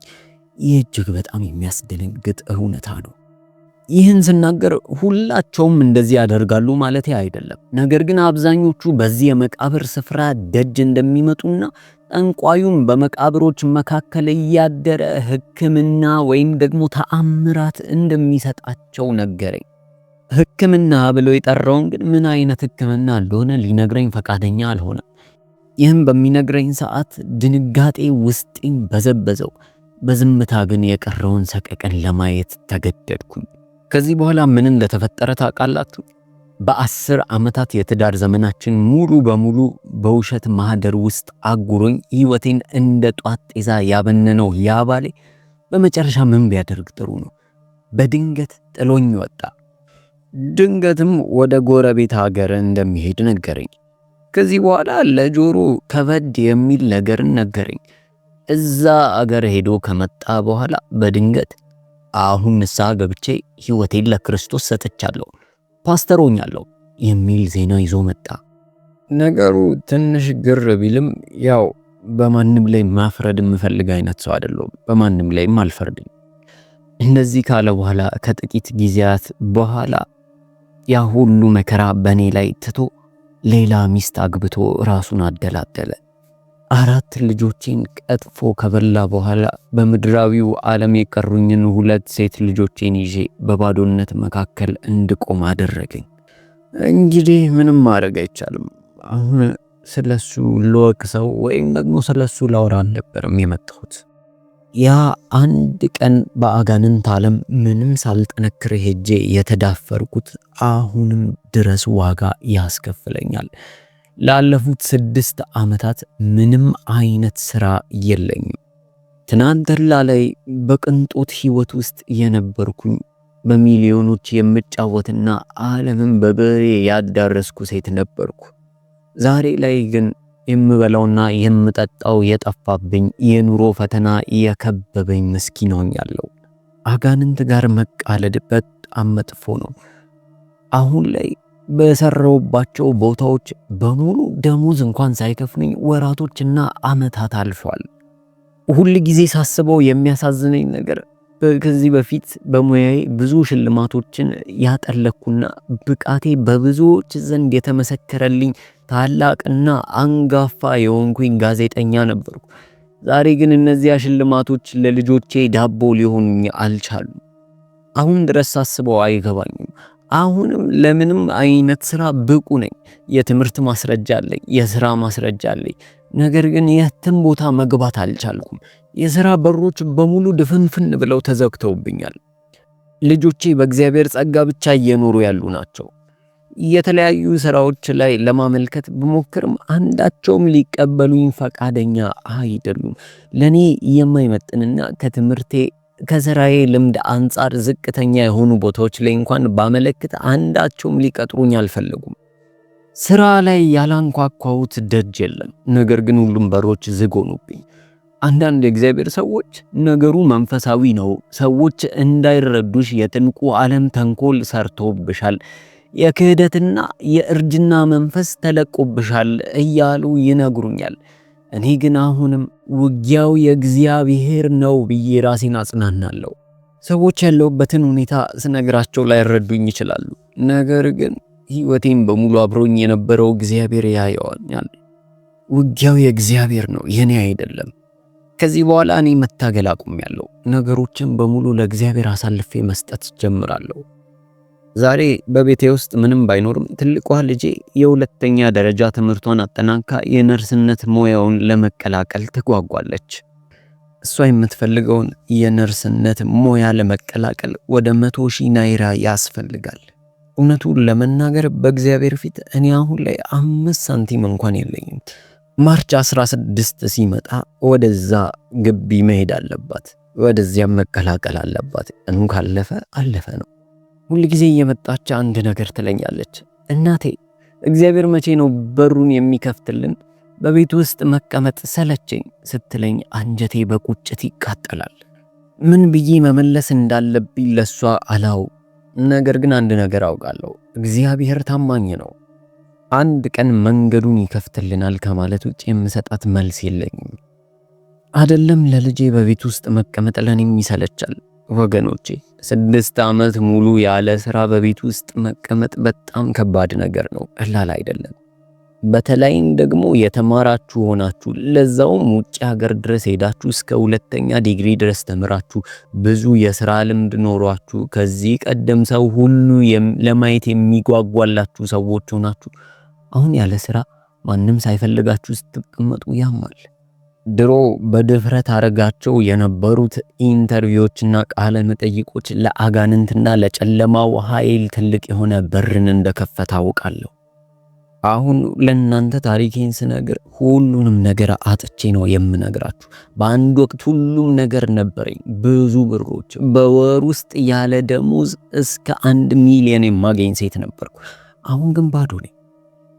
ይህ እጅግ በጣም የሚያስደነግጥ እውነታ ነው። ይህን ስናገር ሁላቸውም እንደዚህ ያደርጋሉ ማለት አይደለም። ነገር ግን አብዛኞቹ በዚህ የመቃብር ስፍራ ደጅ እንደሚመጡና ጠንቋዩም በመቃብሮች መካከል እያደረ ሕክምና ወይም ደግሞ ተአምራት እንደሚሰጣቸው ነገረኝ። ሕክምና ብሎ የጠራውን ግን ምን አይነት ሕክምና እንደሆነ ሊነግረኝ ፈቃደኛ አልሆነም። ይህም በሚነግረኝ ሰዓት ድንጋጤ ውስጤን በዘበዘው። በዝምታ ግን የቀረውን ሰቀቀን ለማየት ተገደድኩኝ። ከዚህ በኋላ ምን እንደተፈጠረ ታውቃላችሁ? በ10 ዓመታት የትዳር ዘመናችን ሙሉ በሙሉ በውሸት ማህደር ውስጥ አጉሮኝ ህይወቴን እንደ ጧት ጤዛ ያበነነው ያ ባሌ በመጨረሻ ምን ቢያደርግ ጥሩ ነው? በድንገት ጥሎኝ ወጣ። ድንገትም ወደ ጎረቤት ሀገር እንደሚሄድ ነገረኝ። ከዚህ በኋላ ለጆሮ ከበድ የሚል ነገርን ነገረኝ። እዛ አገር ሄዶ ከመጣ በኋላ በድንገት አሁን ንስሐ ገብቼ ህይወቴን ለክርስቶስ ሰጥቻለሁ፣ ፓስተር ሆኛለሁ የሚል ዜና ይዞ መጣ። ነገሩ ትንሽ ግር ቢልም ያው በማንም ላይ ማፍረድ የምፈልግ አይነት ሰው አይደለሁም። በማንም ላይም አልፈርድም። እንደዚህ ካለ በኋላ ከጥቂት ጊዜያት በኋላ ያ ሁሉ መከራ በኔ ላይ ትቶ ሌላ ሚስት አግብቶ ራሱን አደላደለ። 4 ልጆቼን ቀጥፎ ከበላ በኋላ በምድራዊው ዓለም የቀሩኝን 2 ሴት ልጆቼን ይዤ በባዶነት መካከል እንድቆም አደረገኝ። እንግዲህ ምንም ማድረግ አይቻልም። አሁን ስለሱ ልወቅሰው ወይም ደግሞ ስለሱ ላወራ አልነበረም የመጣሁት። ያ አንድ ቀን በአጋንንት ዓለም ምንም ሳልጠነክር ሄጄ የተዳፈርኩት አሁንም ድረስ ዋጋ ያስከፍለኛል። ላለፉት 6 ዓመታት ምንም አይነት ስራ የለኝም። ትናንትና ላይ በቅንጦት ህይወት ውስጥ የነበርኩኝ በሚሊዮኖች የምጫወትና ዓለምን በብሬ ያዳረስኩ ሴት ነበርኩ። ዛሬ ላይ ግን የምበላውና የምጠጣው የጠፋብኝ የኑሮ ፈተና የከበበኝ ምስኪን ሆኛለሁ። አጋንንት ጋር መቃለድ በጣም መጥፎ ነው። አሁን ላይ በሰራውባቸው ቦታዎች በሙሉ ደሞዝ እንኳን ሳይከፍሉኝ ወራቶችና አመታት አልፈዋል። ሁል ጊዜ ሳስበው የሚያሳዝነኝ ነገር ከዚህ በፊት በሙያዬ ብዙ ሽልማቶችን ያጠለኩና ብቃቴ በብዙዎች ዘንድ የተመሰከረልኝ ታላቅና አንጋፋ የሆንኩኝ ጋዜጠኛ ነበርኩ። ዛሬ ግን እነዚያ ሽልማቶች ለልጆቼ ዳቦ ሊሆኑኝ አልቻሉም። አሁን ድረስ ሳስበው አይገባኝም። አሁንም ለምንም አይነት ስራ ብቁ ነኝ። የትምህርት ማስረጃ አለኝ፣ የሥራ ማስረጃ አለኝ። ነገር ግን የትም ቦታ መግባት አልቻልኩም። የሥራ በሮች በሙሉ ድፍንፍን ብለው ተዘግተውብኛል። ልጆቼ በእግዚአብሔር ጸጋ ብቻ እየኖሩ ያሉ ናቸው። የተለያዩ ስራዎች ላይ ለማመልከት ብሞክርም አንዳቸውም ሊቀበሉኝ ፈቃደኛ አይደሉም። ለኔ የማይመጥንና ከትምህርቴ ከስራዬ ልምድ አንጻር ዝቅተኛ የሆኑ ቦታዎች ላይ እንኳን ባመለክት አንዳቸውም ሊቀጥሩኝ አልፈለጉም። ስራ ላይ ያላንኳኳሁት ደጅ የለም። ነገር ግን ሁሉም በሮች ዝግ ሆኑብኝ። አንዳንድ የእግዚአብሔር ሰዎች ነገሩ መንፈሳዊ ነው፣ ሰዎች እንዳይረዱሽ የጥንቁ ዓለም ተንኮል ሰርቶብሻል፣ የክህደትና የእርጅና መንፈስ ተለቆብሻል እያሉ ይነግሩኛል። እኔ ግን አሁንም ውጊያው የእግዚአብሔር ነው ብዬ ራሴን አጽናናለሁ። ሰዎች ያለውበትን ሁኔታ ስነግራቸው ላይረዱኝ ይችላሉ። ነገር ግን ሕይወቴን በሙሉ አብሮኝ የነበረው እግዚአብሔር ያየዋኛል። ውጊያው የእግዚአብሔር ነው፣ የኔ አይደለም። ከዚህ በኋላ እኔ መታገል አቁሜያለሁ። ነገሮችን በሙሉ ለእግዚአብሔር አሳልፌ መስጠት ጀምራለሁ። ዛሬ በቤቴ ውስጥ ምንም ባይኖርም ትልቋ ልጄ የሁለተኛ ደረጃ ትምህርቷን አጠናካ የነርስነት ሙያውን ለመቀላቀል ትጓጓለች። እሷ የምትፈልገውን የነርስነት ሙያ ለመቀላቀል ወደ 100,000 ናይራ ያስፈልጋል። እውነቱን ለመናገር በእግዚአብሔር ፊት እኔ አሁን ላይ 5 ሳንቲም እንኳን የለኝም። ማርች 16 ሲመጣ ወደዛ ግቢ መሄድ አለባት፣ ወደዚያም መቀላቀል አለባት። ቀኑ ካለፈ አለፈ ነው። ሁል ጊዜ እየመጣች አንድ ነገር ትለኛለች። እናቴ እግዚአብሔር መቼ ነው በሩን የሚከፍትልን? በቤት ውስጥ መቀመጥ ሰለቸኝ ስትለኝ አንጀቴ በቁጭት ይቃጠላል። ምን ብዬ መመለስ እንዳለብኝ ለሷ አላው። ነገር ግን አንድ ነገር አውቃለሁ፣ እግዚአብሔር ታማኝ ነው። አንድ ቀን መንገዱን ይከፍትልናል ከማለት ውጭ የምሰጣት መልስ የለኝም። አይደለም ለልጄ በቤት ውስጥ መቀመጥ ለኔም ይሰለቻል። ወገኖቼ 6 ዓመት ሙሉ ያለ ስራ በቤት ውስጥ መቀመጥ በጣም ከባድ ነገር ነው፣ ቀላል አይደለም። በተለይም ደግሞ የተማራችሁ ሆናችሁ ለዛውም ውጭ ሀገር ድረስ ሄዳችሁ እስከ 2ኛ ዲግሪ ድረስ ተምራችሁ ብዙ የሥራ ልምድ ኖሯችሁ ከዚህ ቀደም ሰው ሁሉ ለማየት የሚጓጓላችሁ ሰዎች ሆናችሁ አሁን ያለ ስራ ማንም ሳይፈልጋችሁ ስትቀመጡ ያማል። ድሮ በድፍረት አረጋቸው የነበሩት ኢንተርቪዎችና ቃለ መጠይቆች ለአጋንንትና ለጨለማው ኃይል ትልቅ የሆነ በርን እንደከፈተ አውቃለሁ። አሁን ለእናንተ ታሪኬን ስነግር ሁሉንም ነገር አጥቼ ነው የምነግራችሁ። በአንድ ወቅት ሁሉም ነገር ነበረኝ፣ ብዙ ብሮች፣ በወር ውስጥ ያለ ደሞዝ እስከ 1 ሚሊዮን የማገኝ ሴት ነበርኩ። አሁን ግን ባዶ ነኝ።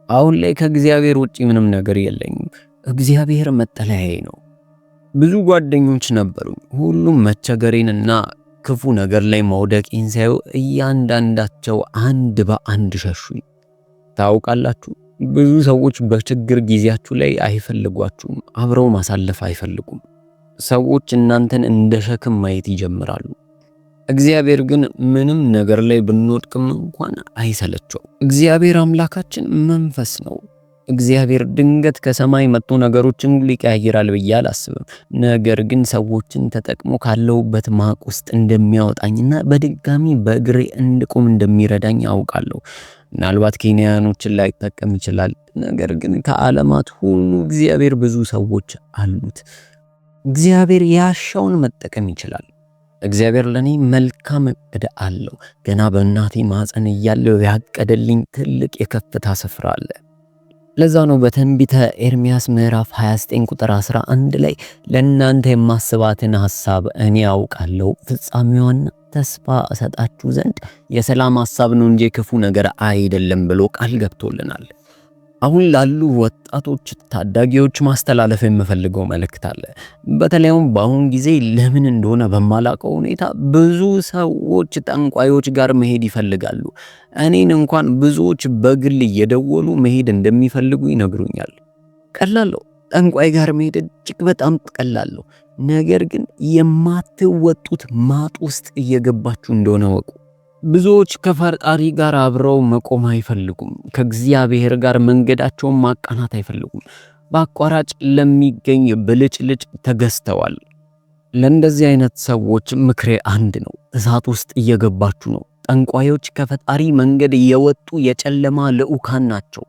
አሁን ላይ ከእግዚአብሔር ውጪ ምንም ነገር የለኝም። እግዚአብሔር መጠለያዬ ነው። ብዙ ጓደኞች ነበሩኝ። ሁሉም መቸገሬንና ክፉ ነገር ላይ መውደቄን ሲያዩ እያንዳንዳቸው አንድ በአንድ ሸሹኝ። ታውቃላችሁ፣ ብዙ ሰዎች በችግር ጊዜያችሁ ላይ አይፈልጓችሁም፣ አብረው ማሳለፍ አይፈልጉም። ሰዎች እናንተን እንደ ሸክም ማየት ይጀምራሉ። እግዚአብሔር ግን ምንም ነገር ላይ ብንወድቅም እንኳን አይሰለቸው። እግዚአብሔር አምላካችን መንፈስ ነው። እግዚአብሔር ድንገት ከሰማይ መጥቶ ነገሮችን ሊቀያይራል ብዬ አላስብም። ነገር ግን ሰዎችን ተጠቅሞ ካለውበት ማቅ ውስጥ እንደሚያወጣኝና በድጋሚ በእግሬ እንድቆም እንደሚረዳኝ አውቃለሁ። ምናልባት ኬንያኖችን ላይጠቀም ይችላል። ነገር ግን ከዓለማት ሁሉ እግዚአብሔር ብዙ ሰዎች አሉት። እግዚአብሔር ያሻውን መጠቀም ይችላል። እግዚአብሔር ለኔ መልካም እቅድ አለው። ገና በእናቴ ማፀን እያለሁ ያቀደልኝ ትልቅ የከፍታ ስፍራ አለ። ለዛ ነው በትንቢተ ኤርምያስ ምዕራፍ 29 ቁጥር 11 ላይ ለእናንተ የማስባትን ሐሳብ እኔ ያውቃለሁ፣ ፍጻሜዋን ተስፋ እሰጣችሁ ዘንድ የሰላም ሐሳብ ነው እንጂ ክፉ ነገር አይደለም ብሎ ቃል ገብቶልናል። አሁን ላሉ ወጣቶች፣ ታዳጊዎች ማስተላለፍ የምፈልገው መልእክት አለ። በተለይም በአሁን ጊዜ ለምን እንደሆነ በማላውቀው ሁኔታ ብዙ ሰዎች ጠንቋዮች ጋር መሄድ ይፈልጋሉ። እኔን እንኳን ብዙዎች በግል እየደወሉ መሄድ እንደሚፈልጉ ይነግሩኛል። ቀላል ነው፣ ጠንቋይ ጋር መሄድ እጅግ በጣም ቀላል ነው። ነገር ግን የማትወጡት ማጥ ውስጥ እየገባችሁ እንደሆነ ወቁ። ብዙዎች ከፈጣሪ ጋር አብረው መቆም አይፈልጉም። ከእግዚአብሔር ጋር መንገዳቸውን ማቃናት አይፈልጉም። በአቋራጭ ለሚገኝ ብልጭልጭ ተገዝተዋል። ለእንደዚህ አይነት ሰዎች ምክሬ አንድ ነው። እሳት ውስጥ እየገባችሁ ነው። ጠንቋዮች ከፈጣሪ መንገድ የወጡ የጨለማ ልዑካን ናቸው።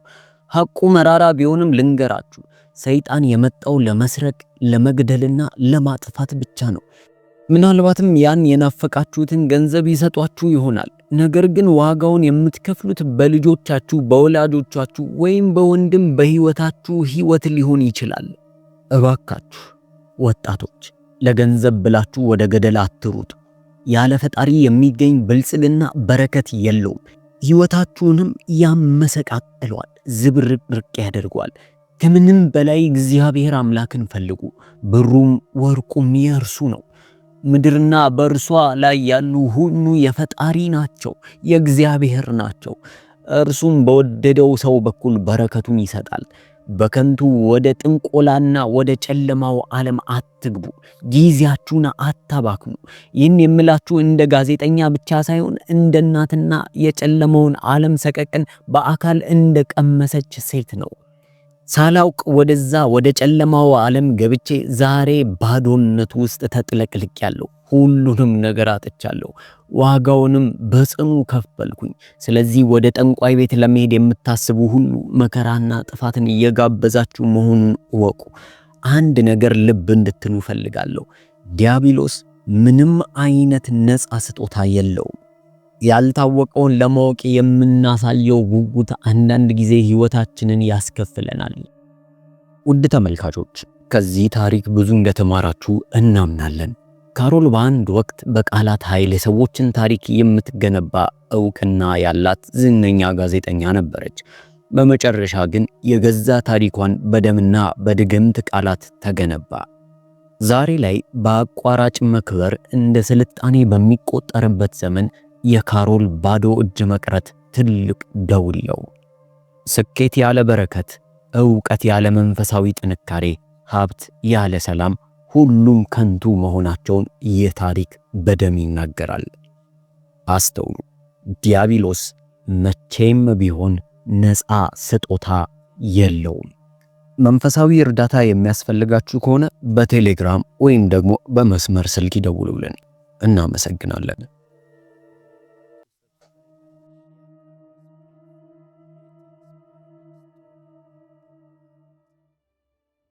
ሐቁ መራራ ቢሆንም ልንገራችሁ፣ ሰይጣን የመጣው ለመስረቅ፣ ለመግደልና ለማጥፋት ብቻ ነው። ምናልባትም ያን የናፈቃችሁትን ገንዘብ ይሰጧችሁ ይሆናል። ነገር ግን ዋጋውን የምትከፍሉት በልጆቻችሁ፣ በወላጆቻችሁ ወይም በወንድም በህይወታችሁ ህይወት ሊሆን ይችላል። እባካችሁ ወጣቶች ለገንዘብ ብላችሁ ወደ ገደል አትሩጡ። ያለ ፈጣሪ የሚገኝ ብልጽግና በረከት የለውም። ሕይወታችሁንም ያመሰቃቅለዋል፣ ዝብርቅርቅ ያደርገዋል። ከምንም በላይ እግዚአብሔር አምላክን ፈልጉ። ብሩም ወርቁም የእርሱ ነው። ምድርና በእርሷ ላይ ያሉ ሁሉ የፈጣሪ ናቸው፣ የእግዚአብሔር ናቸው። እርሱም በወደደው ሰው በኩል በረከቱን ይሰጣል። በከንቱ ወደ ጥንቆላና ወደ ጨለማው ዓለም አትግቡ፣ ጊዜያችሁን አታባክኑ። ይህን የምላችሁ እንደ ጋዜጠኛ ብቻ ሳይሆን እንደ እናትና የጨለማውን ዓለም ሰቀቀን በአካል እንደ ቀመሰች ሴት ነው። ሳላውቅ ወደዛ ወደ ጨለማው ዓለም ገብቼ ዛሬ ባዶነት ውስጥ ተጥለቅልቄያለሁ። ሁሉንም ነገር አጥቻለሁ፣ ዋጋውንም በጽኑ ከፈልኩኝ። ስለዚህ ወደ ጠንቋይ ቤት ለመሄድ የምታስቡ ሁሉ መከራና ጥፋትን እየጋበዛችሁ መሆኑን እወቁ። አንድ ነገር ልብ እንድትሉ ፈልጋለሁ። ዲያብሎስ ምንም አይነት ነፃ ስጦታ የለውም። ያልታወቀውን ለማወቅ የምናሳየው ጉጉት አንዳንድ ጊዜ ሕይወታችንን ያስከፍለናል። ውድ ተመልካቾች ከዚህ ታሪክ ብዙ እንደተማራችሁ እናምናለን። ካሮል በአንድ ወቅት በቃላት ኃይል የሰዎችን ታሪክ የምትገነባ እውቅና ያላት ዝነኛ ጋዜጠኛ ነበረች። በመጨረሻ ግን የገዛ ታሪኳን በደምና በድግምት ቃላት ተገነባ። ዛሬ ላይ በአቋራጭ መክበር እንደ ስልጣኔ በሚቆጠርበት ዘመን የካሮል ባዶ እጅ መቅረት ትልቅ ደውል ነው። ስኬት ያለ በረከት፣ ዕውቀት ያለ መንፈሳዊ ጥንካሬ፣ ሀብት ያለ ሰላም ሁሉም ከንቱ መሆናቸውን ይህ ታሪክ በደም ይናገራል። አስተውሉ፣ ዲያብሎስ መቼም ቢሆን ነፃ ስጦታ የለውም። መንፈሳዊ እርዳታ የሚያስፈልጋችሁ ከሆነ በቴሌግራም ወይም ደግሞ በመስመር ስልክ ይደውሉልን። እናመሰግናለን።